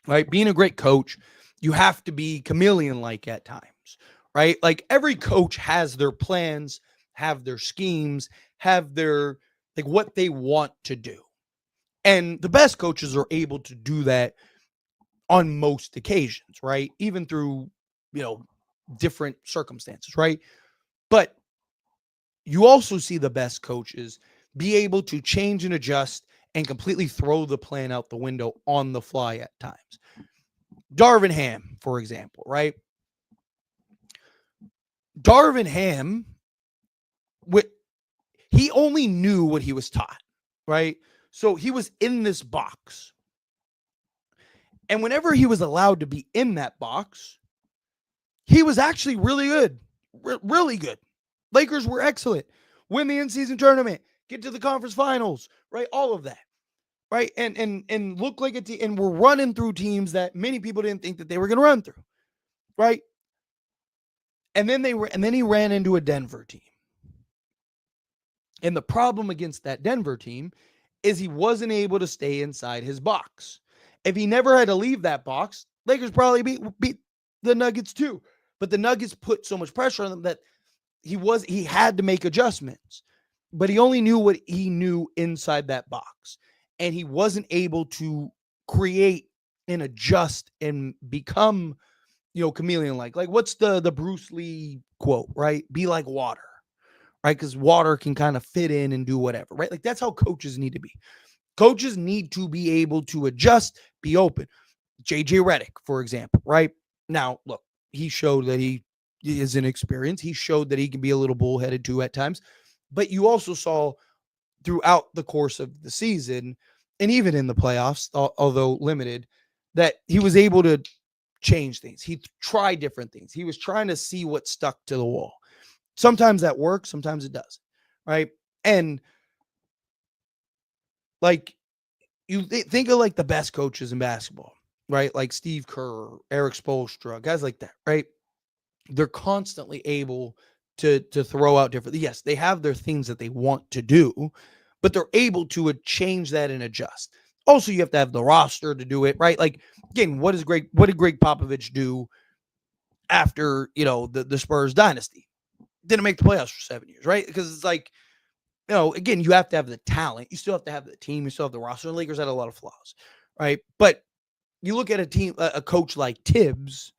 right? Being a great coach, you have to be chameleon-like at times, right? Like every coach has their plans, have their schemes, have their, like what they want to do. And the best coaches are able to do that on most occasions, right? Even through, different circumstances, right? But you also see the best coaches be able to change and adjust and completely throw the plan out the window on the fly at times. Darvin Ham, for example, right? Darvin Ham, he only knew what he was taught, right? So he was in this box. And whenever he was allowed to be in that box, he was actually really good. Really good. Lakers were excellent. Win the in-season tournament. Get to the conference finals. Right? All of that. Right? And look like a team. And we're running through teams that many people didn't think that they were going to run through. Right? And then he ran into a Denver team. And the problem against that Denver team is he wasn't able to stay inside his box. If he never had to leave that box, Lakers probably beat the Nuggets too. But the Nuggets put so much pressure on them that he had to make adjustments. But he only knew what he knew inside that box. And he wasn't able to create and adjust and become, chameleon-like. Like, what's the Bruce Lee quote, right? Be like water, right? Because water can kind of fit in and do whatever, right? Like, that's how coaches need to be. Coaches need to be able to adjust, be open. JJ Redick, for example, right? Now, look, he showed that he is inexperienced. He showed that he can be a little bullheaded too at times. But you also saw throughout the course of the season, and even in the playoffs, although limited, that he was able to change things. He tried different things. He was trying to see what stuck to the wall. Sometimes that works. Sometimes it doesn't, right? And like you think of like the best coaches in basketball, right? Like Steve Kerr, Eric Spoelstra, guys like that, right? They're constantly able to throw out different. Yes, they have their things that they want to do, but they're able to change that and adjust. Also, you have to have the roster to do it, right? Like again, what did Greg Popovich do after the Spurs dynasty? Didn't make the playoffs for 7 years, right? Because it's like, again, you have to have the talent. You still have to have the team. You still have the roster. The Lakers had a lot of flaws, right? But you look at a coach like Tibbs,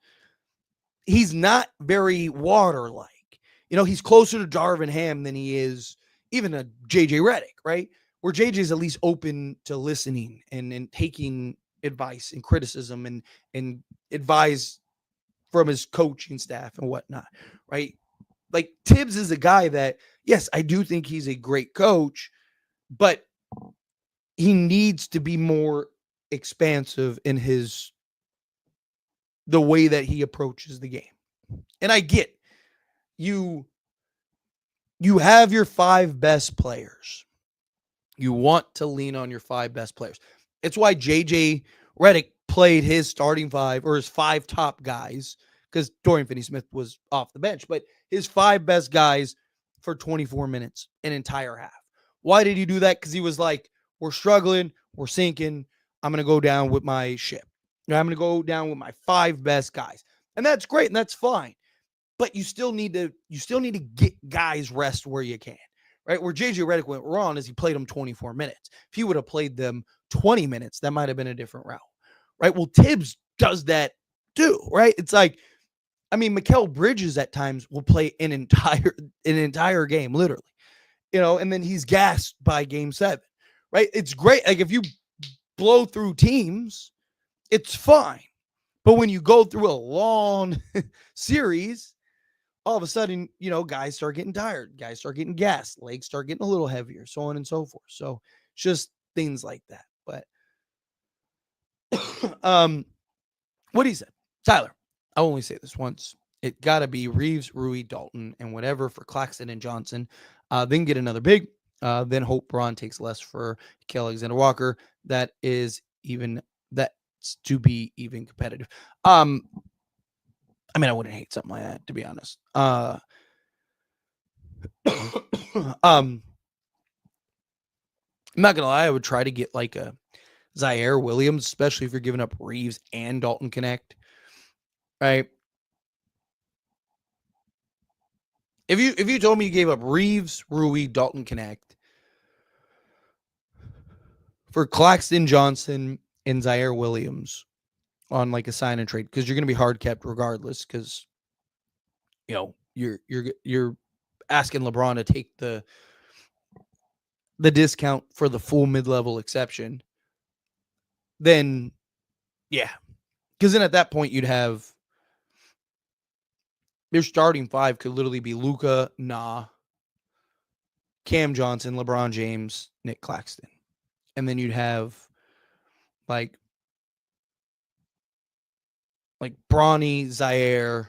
he's not very water-like. He's closer to Darvin Ham than he is even a JJ Redick, right? Where JJ's at least open to listening and taking advice and criticism and advice from his coaching staff and whatnot, right? Like Tibbs is a guy that, yes, I do think he's a great coach, but he needs to be more expansive in the way that he approaches the game. And I get you have your 5 best players. You want to lean on your 5 best players. It's why JJ Redick played his starting 5 or his 5 top guys, because Dorian Finney-Smith was off the bench, but his 5 best guys for 24 minutes, an entire half. Why did he do that? Because he was like, we're struggling, we're sinking. I'm going to go down with my ship. I'm going to go down with my 5 best guys. And that's great, and that's fine. But you still need to get guys rest where you can, right? Where JJ Redick went wrong is he played them 24 minutes. If he would have played them 20 minutes, that might have been a different route, right? Well, Tibbs does that too, right? It's like, Mikal Bridges at times will play an entire game, literally, and then he's gassed by game 7, right? It's great. Like if you blow through teams, it's fine. But when you go through a long series, all of a sudden, guys start getting tired, guys start getting gassed, legs start getting a little heavier, so on and so forth. So just things like that. But what he said, Tyler, I only say this once. It got to be Reeves, Rui, Dalton, and whatever for Claxton and Johnson. Then get another big. Then hope Braun takes less for Alexander Walker. That's to be even competitive. I wouldn't hate something like that, to be honest. I'm not gonna lie, I would try to get like a Zaire Williams, especially if you're giving up Reeves and Dalton Connect. Right? If you told me you gave up Reeves, Rui, Dalton Connect for Claxton Johnson and Zaire Williams on like a sign and trade, because you're gonna be hard kept regardless, because you're asking LeBron to take the discount for the full mid-level exception, then yeah. Because then at that point you'd have your starting 5 could literally be Luka, Cam Johnson, LeBron James, Nick Claxton. And then you'd have like Bronny, Zaire,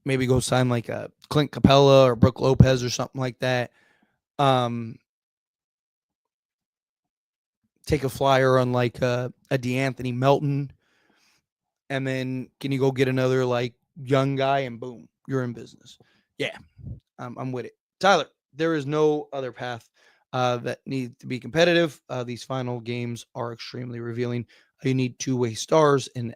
maybe go sign like a Clint Capella or Brook Lopez or something like that. Take a flyer on like a DeAnthony Melton. And then can you go get another like young guy and boom, you're in business. Yeah, I'm with it. Tyler, there is no other path that needs to be competitive. These final games are extremely revealing. You need two-way stars in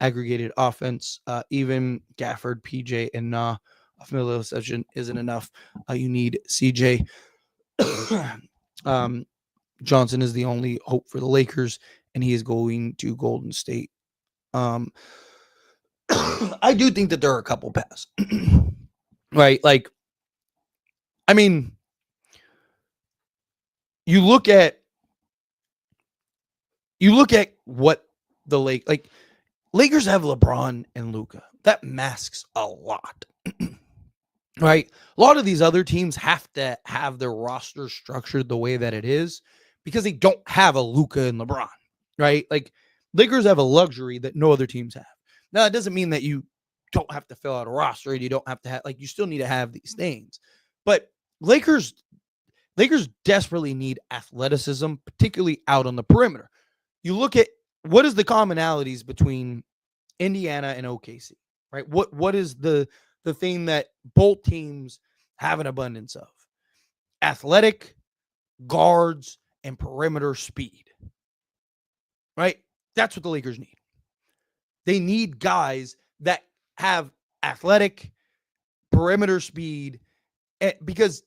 aggregated offense. Even Gafford, PJ, and a familiar session isn't enough. You need CJ. Johnson is the only hope for the Lakers, and he is going to Golden State. I do think that there are a couple paths. Right? Like, you look at what the Lakers have LeBron and Luka. That masks a lot. Right? A lot of these other teams have to have their roster structured the way that it is because they don't have a Luka and LeBron. Right? Like, Lakers have a luxury that no other teams have. Now, it doesn't mean that you don't have to fill out a roster and you don't have to have, you still need to have these things. But Lakers Lakers desperately need athleticism, particularly out on the perimeter. You look at what is the commonalities between Indiana and OKC, right? What is the thing that both teams have an abundance of? Athletic guards and perimeter speed, right? That's what the Lakers need. They need guys that have athletic perimeter speed because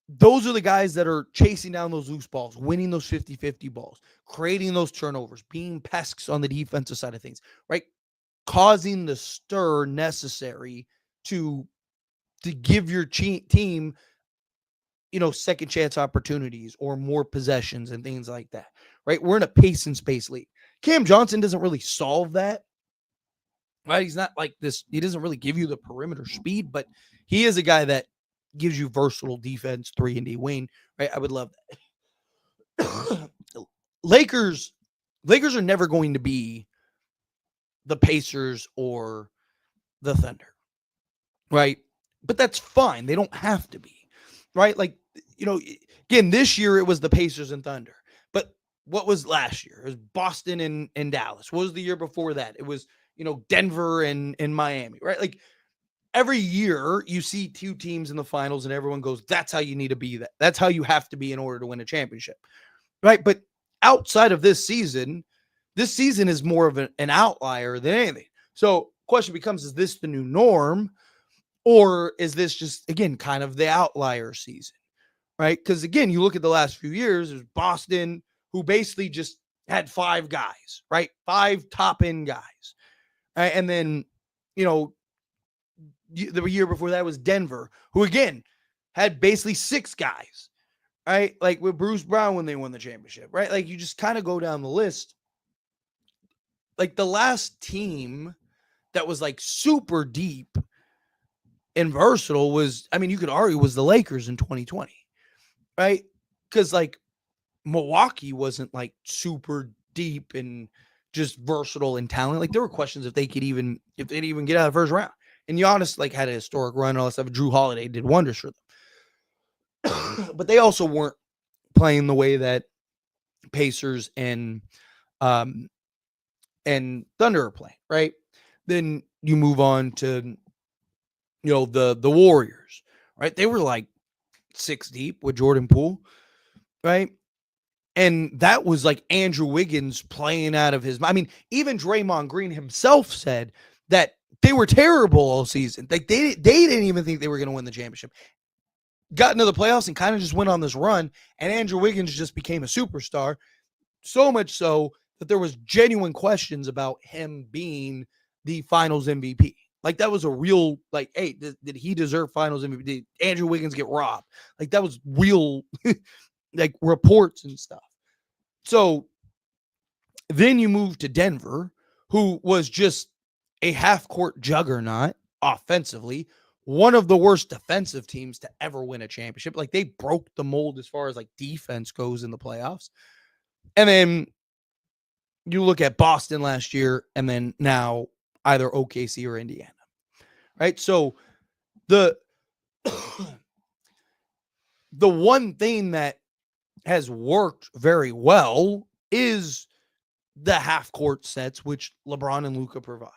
those are the guys that are chasing down those loose balls, winning those 50-50 balls, creating those turnovers, being pests on the defensive side of things, right? Causing the stir necessary to give your team, second chance opportunities or more possessions and things like that, right? We're in a pace and space league. Cam Johnson doesn't really solve that, right? He's not like this. He doesn't really give you the perimeter speed, but he is a guy that gives you versatile defense, 3-and-D wing, right? I would love that. Lakers are never going to be the Pacers or the Thunder, right? But that's fine. They don't have to be, right? Like, again, this year it was the Pacers and Thunder. But what was last year? It was Boston and Dallas. What was the year before that? It was, Denver and Miami, right? Like, every year you see two teams in the finals and everyone goes, that's how you need to be. That's how you have to be in order to win a championship, right? But outside of this season is more of an outlier than anything. So question becomes, is this the new norm? Or is this just, again, kind of the outlier season, right? Because, again, you look at the last few years, there's Boston, who basically just had 5 guys, right? 5 top-end guys. Right? And then, the year before that was Denver, who, again, had basically 6 guys, right? Like with Bruce Brown when they won the championship, right? Like, you just kind of go down the list. Like, the last team that was, like, super deep and versatile was, you could argue, was the Lakers in 2020, right? Because, like, Milwaukee wasn't, like, super deep and just versatile and talent. Like, there were questions if they'd even get out of the first round. And Giannis, like, had a historic run and all that stuff. Drew Holiday did wonders for them. But they also weren't playing the way that Pacers and Thunder are playing, right? Then you move on to the Warriors, right? They were like 6 deep with Jordan Poole, right? And that was like Andrew Wiggins playing out of his. Even Draymond Green himself said that they were terrible all season. Like they didn't even think they were going to win the championship. Got into the playoffs and kind of just went on this run, and Andrew Wiggins just became a superstar. So much so that there was genuine questions about him being the Finals MVP. Like, that was a real, like, hey, did he deserve Finals MVP? Did Andrew Wiggins get robbed? Like, that was real, like, reports and stuff. So then you move to Denver, who was just a half-court juggernaut offensively, one of the worst defensive teams to ever win a championship. Like, they broke the mold as far as, like, defense goes in the playoffs. And then you look at Boston last year, and then now either OKC or Indiana, right? So the one thing that has worked very well is the half-court sets, which LeBron and Luka provide.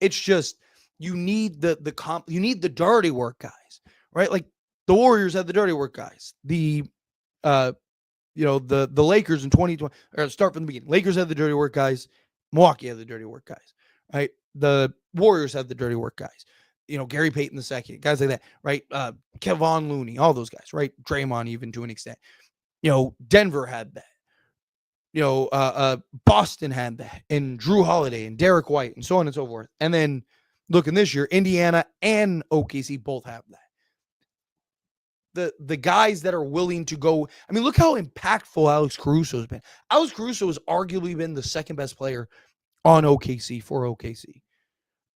It's just you need you need the dirty work guys, right? Like the Warriors had the dirty work guys. The Lakers in 2020, or start from the beginning. Lakers had the dirty work guys. Milwaukee had the dirty work guys, right? The Warriors had the dirty work guys. Gary Payton II, guys like that, right? Kevon Looney, all those guys, right? Draymond, even to an extent. Denver had that. Boston had that, and Drew Holiday and Derek White, and so on and so forth. And then looking this year, Indiana and OKC both have that. The guys that are willing to go. Look how impactful Alex Caruso has been. Alex Caruso has arguably been the second best player on OKC for OKC,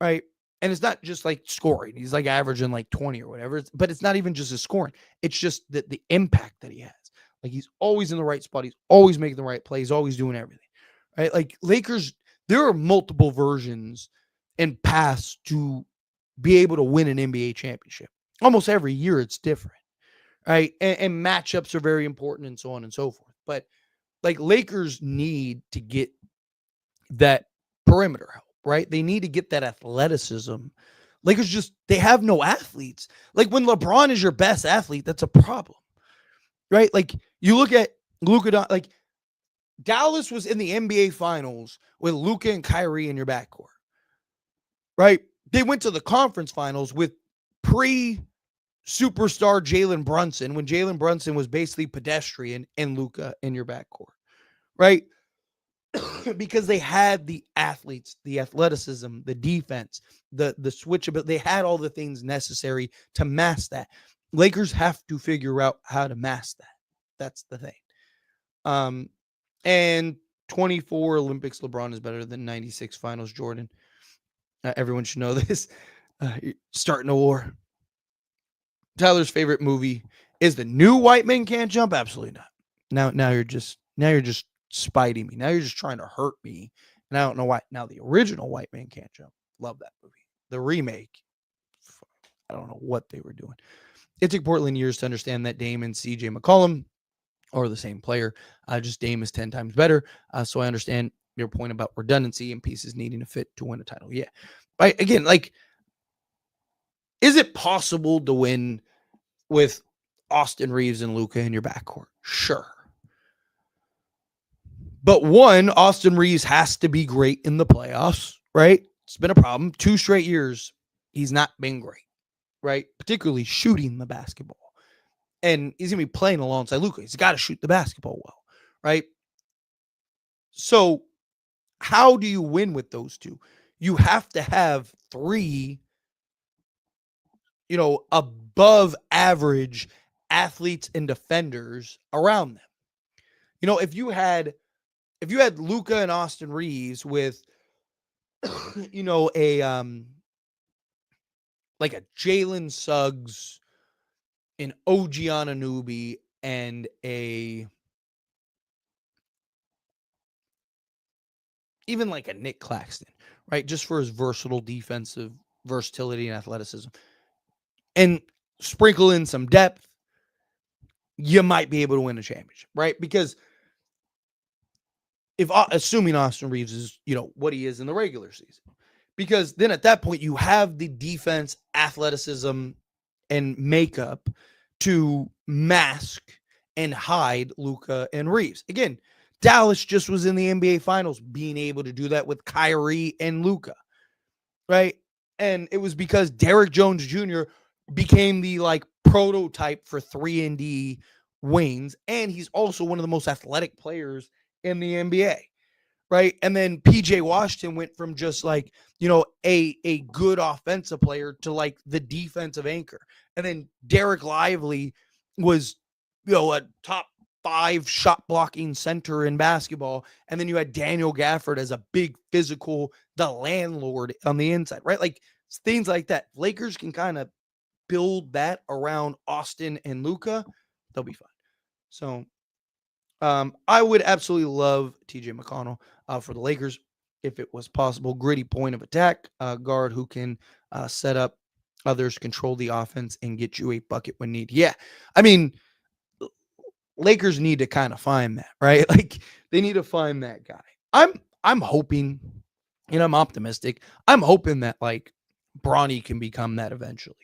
right? And it's not just like scoring. He's like averaging like 20 or whatever. But it's not even just his scoring. It's just the impact that he has. Like, he's always in the right spot. He's always making the right plays, always doing everything, right? Like, Lakers, there are multiple versions and paths to be able to win an NBA championship. Almost every year it's different, right? And matchups are very important and so on and so forth. But like Lakers need to get that perimeter help, right? They need to get that athleticism. Lakers just, they have no athletes. Like when LeBron is your best athlete, that's a problem, right? Like you look at Luka, like Dallas was in the NBA Finals with Luka and Kyrie in your backcourt, right? They went to the conference finals with pre superstar Jalen Brunson when Jalen Brunson was basically pedestrian and Luka in your backcourt, right? Because they had the athletes, the athleticism, the defense, the switchability. They had all the things necessary to mask that. Lakers have to figure out how to mask that. That's the thing. And 24 Olympics LeBron is better than 96 finals Jordan. Everyone should know this. Starting a war. Tyler's favorite movie is the new White Men Can't Jump. Absolutely not. Now you're just spiting me. Now you're just trying to hurt me, and I don't know why. Now the original White Man Can't Jump. Love that movie. The remake, I don't know what they were doing. It took Portland years to understand that Dame and CJ McCollum are the same player. Just Dame is 10 times better. So I understand your point about redundancy and pieces needing to fit to win a title. Yeah. Right. Again, like, is it possible to win with Austin Reeves and Luka in your backcourt? Sure. But one, Austin Reeves has to be great in the playoffs, right? It's been a problem. 2 straight years, he's not been great, right? Particularly shooting the basketball. And he's going to be playing alongside Luka. He's got to shoot the basketball well, right? So how do you win with those two? You have to have 3, above average athletes and defenders around them. If you had Luka and Austin Reeves with, like a Jalen Suggs, an OG Anunoby, and even like a Nick Claxton, right? Just for his versatile defensive versatility and athleticism. And sprinkle in some depth, you might be able to win a championship, right? Because assuming Austin Reeves is, what he is in the regular season, because then at that point you have the defense, athleticism, and makeup to mask and hide Luka and Reeves. Again, Dallas just was in the NBA Finals being able to do that with Kyrie and Luka, right? And it was because Derrick Jones Jr. became the prototype for 3-and-D wings, and he's also one of the most athletic players in the NBA, right? And then PJ Washington went from just a good offensive player to the defensive anchor. And then Derek Lively was, a top 5 shot blocking center in basketball. And then you had Daniel Gafford as a big physical, the landlord on the inside, right? Like things like that. Lakers can kind of build that around Austin and Luka. They'll be fine. So I would absolutely love TJ McConnell for the Lakers if it was possible. Gritty point of attack guard who can set up others, control the offense, and get you a bucket when need. Yeah, I mean, Lakers need to kind of find that, right? Like they need to find that guy. I'm hoping, I'm optimistic. I'm hoping that Bronny can become that eventually,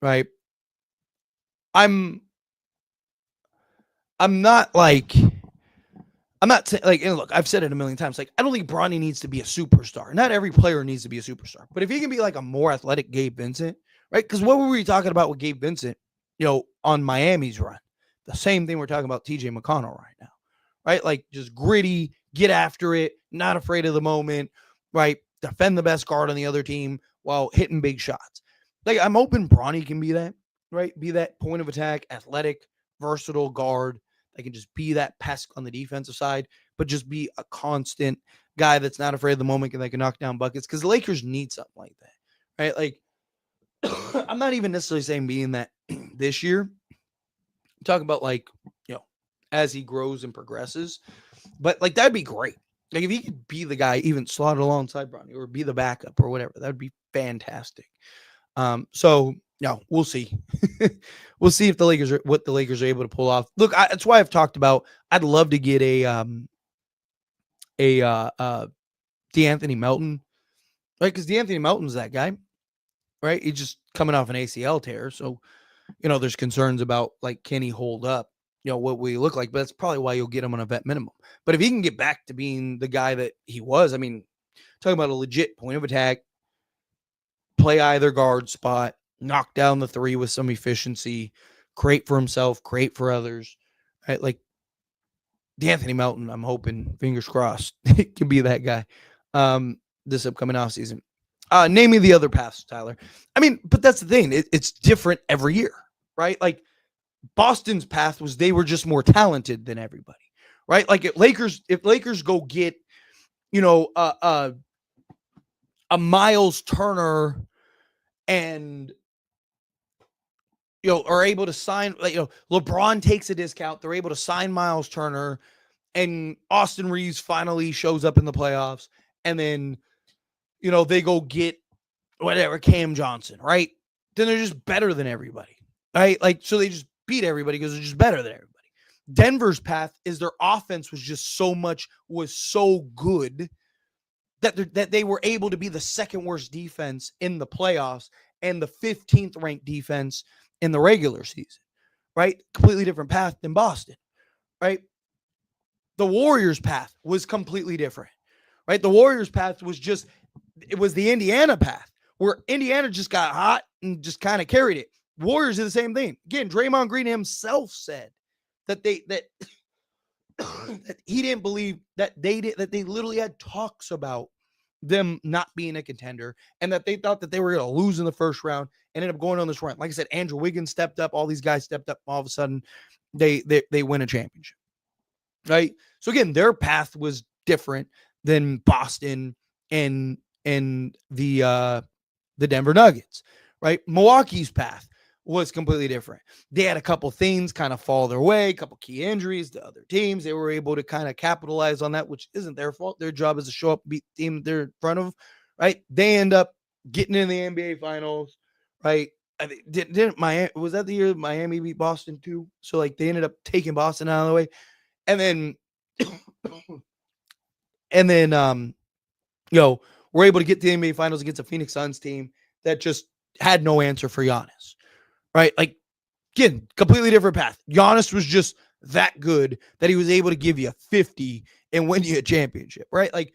right? I'm not saying look, I've said it a million times. I don't think Bronny needs to be a superstar. Not every player needs to be a superstar. But if he can be a more athletic Gabe Vincent, right? Because what were we talking about with Gabe Vincent, on Miami's run? The same thing we're talking about TJ McConnell right now, right? Just gritty, get after it, not afraid of the moment, right? Defend the best guard on the other team while hitting big shots. I'm hoping Bronny can be that, right? Be that point of attack, athletic, versatile guard. They can just be that pest on the defensive side, but just be a constant guy that's not afraid of the moment and they can knock down buckets, because the Lakers need something like that, right? I'm not even necessarily saying being that this year. I'm talking about as he grows and progresses, but that'd be great. If he could be the guy, even slot alongside Bronny or be the backup or whatever, that'd be fantastic. So No, we'll see. We'll see if the Lakers are what the Lakers are able to pull off. Look, that's why I've talked about. I'd love to get a DeAnthony Melton, right? Because DeAnthony Melton's that guy, right? He's just coming off an ACL tear, so there's concerns about like can he hold up, what will he look like? But that's probably why you'll get him on a vet minimum. But if he can get back to being the guy that he was, I mean, talking about a legit point of attack, play either guard spot, knock down the three with some efficiency, create for himself, create for others, right? Like D'Anthony Melton, I'm hoping, fingers crossed, it can be that guy this upcoming offseason. Name me the other paths, Tyler. I mean, but that's the thing. It's different every year, right? Like Boston's path was they were just more talented than everybody, right? Like if Lakers go get, a Miles Turner and are able to sign, like, LeBron takes a discount. They're able to sign Miles Turner and Austin Reeves finally shows up in the playoffs. And then, they go get whatever, Cam Johnson, right? Then they're just better than everybody, right? Like, so they just beat everybody because they're just better than everybody. Denver's path is their offense was so good that they were able to be the second worst defense in the playoffs and the 15th ranked defense in the regular season, right? Completely different path than Boston, right? The Warriors' path was completely different, right? The Warriors' path it was the Indiana path where Indiana just got hot and just kind of carried it. Warriors are the same thing. Again, Draymond Green himself said that that he didn't believe that they literally had talks about them not being a contender and that they thought that they were going to lose in the first round and ended up going on this run. Like I said, Andrew Wiggins stepped up. All these guys stepped up. All of a sudden, they win a championship, right? So again, their path was different than Boston and the Denver Nuggets, right? Milwaukee's path was completely different. They had a couple things kind of fall their way, a couple key injuries to other teams. They were able to kind of capitalize on that, which isn't their fault. Their job is to show up, beat the team they're in front of, right? They end up getting in the NBA Finals, right? Didn't Miami, was that the year Miami beat Boston too? So like they ended up taking Boston out of the way. And then we're able to get to the NBA Finals against a Phoenix Suns team that just had no answer for Giannis, right? Like, again, completely different path. Giannis was just that good that he was able to give you 50 and win you a championship, right? Like,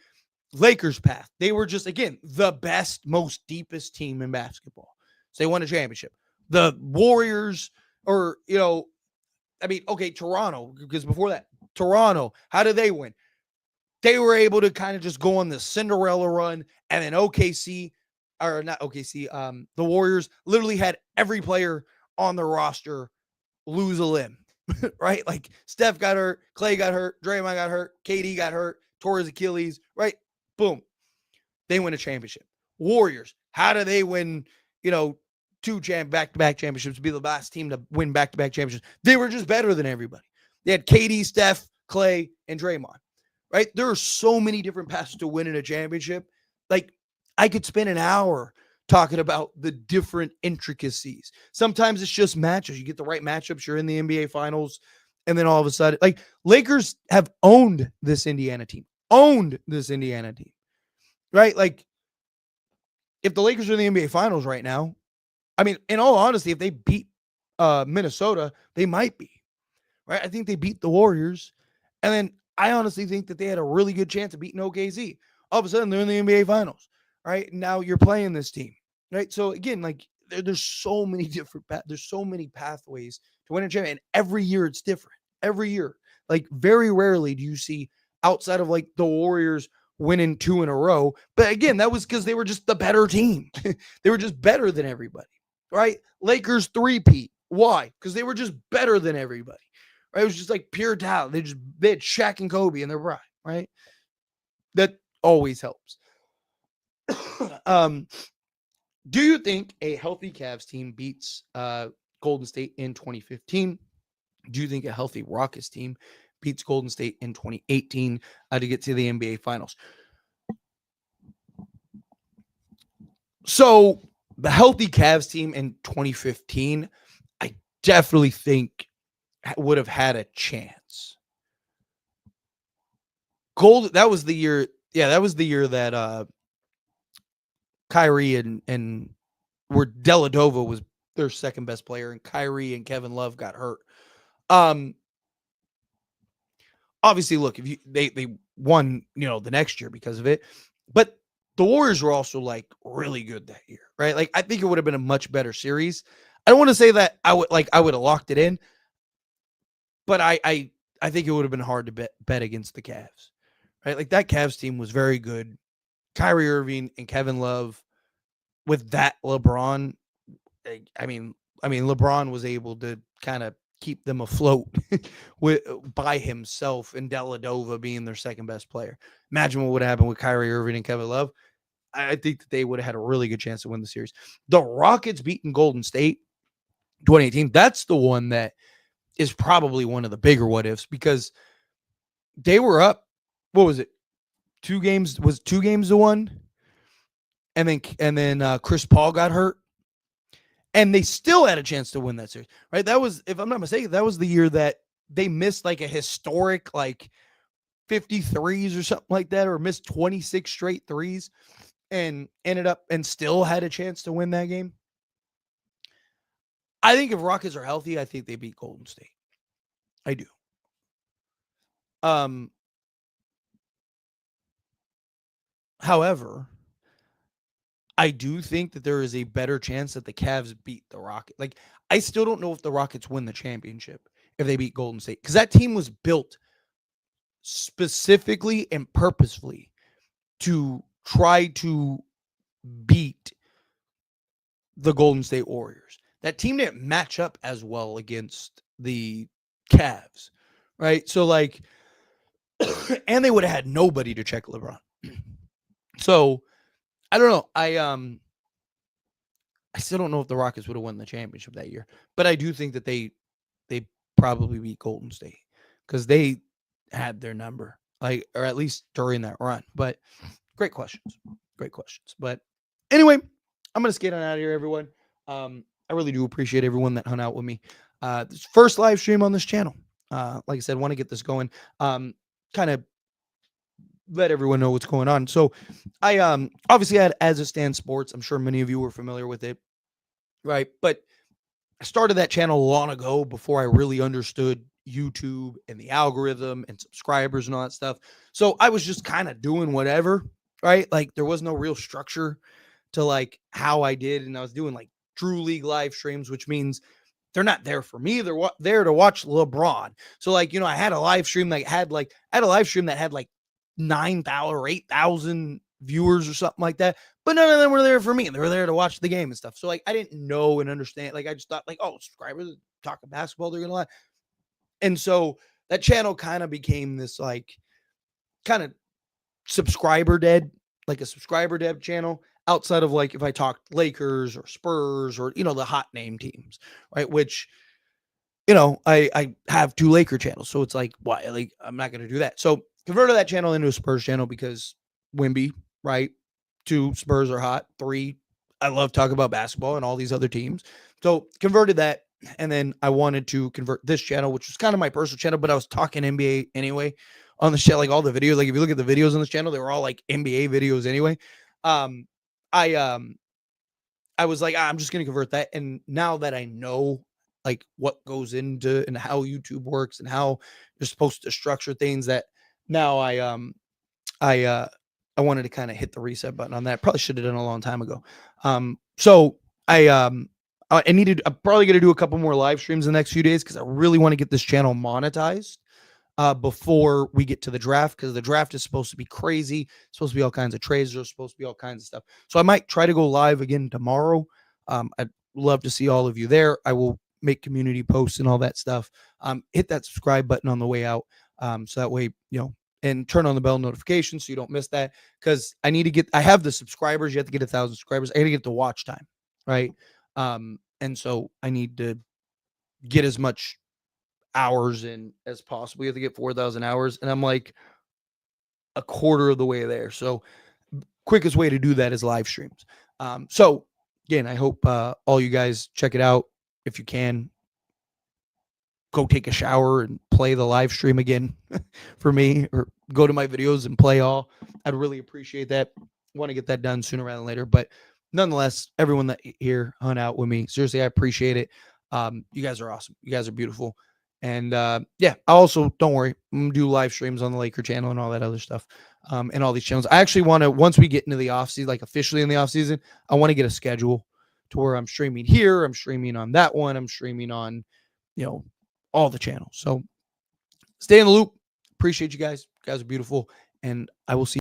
Lakers' path. They were just, again, the best, most deepest team in basketball. So they won a championship. The Warriors, Toronto, because before that, Toronto, how did they win? They were able to kind of just go on the Cinderella run, and then the Warriors literally had every player on the roster lose a limb, right? Like Steph got hurt, Clay got hurt, Draymond got hurt, KD got hurt, tore his Achilles, right? Boom. They win a championship. Warriors, how do they win, two back-to-back championships, be the last team to win back-to-back championships? They were just better than everybody. They had KD, Steph, Clay, and Draymond, right? There are so many different paths to winning a championship. Like, I could spend an hour talking about the different intricacies. Sometimes it's just matches. You get the right matchups, you're in the NBA Finals, and then all of a sudden, like, Lakers have owned this Indiana team. Right? Like, if the Lakers are in the NBA Finals right now, I mean, in all honesty, if they beat Minnesota, they might be, right? I think they beat the Warriors. And then I honestly think that they had a really good chance of beating OKC. All of a sudden, they're in the NBA Finals, right? Now you're playing this team, right? So again, like there's so many there's so many pathways to win a championship, and every year it's different. Every year, like very rarely do you see outside of like the Warriors winning 2 in a row. But again, that was because they were just the better team. They were just better than everybody, right? Lakers 3-peat. Why? Because they were just better than everybody. Right? It was just like pure talent. They had Shaq and Kobe in their prime, right? That always helps. Do you think a healthy Cavs team beats Golden State in 2015? Do you think a healthy Rockets team beats Golden State in 2018 to get to the NBA Finals? So the healthy Cavs team in 2015, I definitely think would have had a chance. That was the year. Yeah, that was the year that Kyrie and where Deladova was their second best player, and Kyrie and Kevin Love got hurt. Um, Obviously, look, if they won, the next year because of it, but the Warriors were also like really good that year, right? Like I think it would have been a much better series. I don't want to say that I would have locked it in, but I think it would have been hard to bet against the Cavs, right? Like that Cavs team was very good. Kyrie Irving and Kevin Love with that LeBron. I mean, LeBron was able to kind of keep them afloat with by himself, and Deladova being their second best player. Imagine what would happen with Kyrie Irving and Kevin Love. I think that they would have had a really good chance to win the series. The Rockets beating Golden State 2018. That's the one that is probably one of the bigger what ifs because they were up. What was it? 2 games? Was 2 games to 1? And then Chris Paul got hurt, and they still had a chance to win that series. Right? That was, if I'm not mistaken, that was the year that they missed like a historic 53s or something like that, or missed 26 straight threes, and ended up and still had a chance to win that game. I think if Rockets are healthy, I think they beat Golden State. I do. However, I do think that there is a better chance that the Cavs beat the Rockets. Like, I still don't know if the Rockets win the championship if they beat Golden State, because that team was built specifically and purposefully to try to beat the Golden State Warriors. That team didn't match up as well against the Cavs, right? So, and they would have had nobody to check LeBron. So, I don't know. I still don't know if the Rockets would have won the championship that year, but I do think that they probably beat Golden State because they had their number, or at least during that run. But great questions. But anyway, I'm gonna skate on out of here, everyone. I really do appreciate everyone that hung out with me. This first live stream on this channel. Like I said, want to get this going. Kind of let everyone know what's going on. So I obviously had As It Stands Sports. I'm sure many of you were familiar with it, right? But I started that channel long ago before I really understood YouTube and the algorithm and subscribers and all that stuff. So I was just kind of doing whatever, right? Like there was no real structure to how I did, and I was doing Drew League live streams, which means they're not there for me. They're there to watch LeBron. So I had a live stream that had 9,000 or 8,000 viewers or something like that. But none of them were there for me. They were there to watch the game and stuff. So I didn't know and understand. I just thought oh, subscribers talking basketball, they're gonna lie. And so that channel kind of became this kind of subscriber dead, like a subscriber dead channel outside of if I talked Lakers or Spurs or the hot name teams, right? Which I have 2 Laker channels, so it's why I'm not going to do that. So converted that channel into a Spurs channel because Wimby, right? 2, Spurs are hot. 3, I love talking about basketball and all these other teams. So converted that, and then I wanted to convert this channel, which was kind of my personal channel, but I was talking NBA anyway on the channel. All the videos, if you look at the videos on this channel, they were all NBA videos anyway. I was I'm just going to convert that, and now that I know what goes into and how YouTube works and how you're supposed to structure things, that now I wanted to kind of hit the reset button on that. Probably should have done a long time ago. So I'm probably going to do a couple more live streams in the next few days because I really want to get this channel monetized before we get to the draft, because the draft is supposed to be crazy. It's supposed to be all kinds of trades. There's supposed to be all kinds of stuff. So I might try to go live again tomorrow. I'd love to see all of you there. I will make community posts and all that stuff. Hit that subscribe button on the way out. So that way, and turn on the bell notifications so you don't miss that. Because I have the subscribers. You have to get 1,000 subscribers. I got to get the watch time, right? And so I need to get as much hours in as possible. You have to get 4,000 hours, and I'm a quarter of the way there. So quickest way to do that is live streams. So again, I hope all you guys check it out if you can. Go take a shower and play the live stream again for me, or go to my videos and play all. I'd really appreciate that. Want to get that done sooner rather than later. But nonetheless, everyone that here hung out with me, seriously, I appreciate it. You guys are awesome. You guys are beautiful. And yeah, I also, don't worry, I'm gonna do live streams on the Laker channel and all that other stuff, and all these channels. I actually want to, once we get into the off season, like officially in the off season, I want to get a schedule to where I'm streaming here, I'm streaming on that one, I'm streaming on, you know, all the channels. So stay in the loop. Appreciate you guys. You guys are beautiful. And I will see you.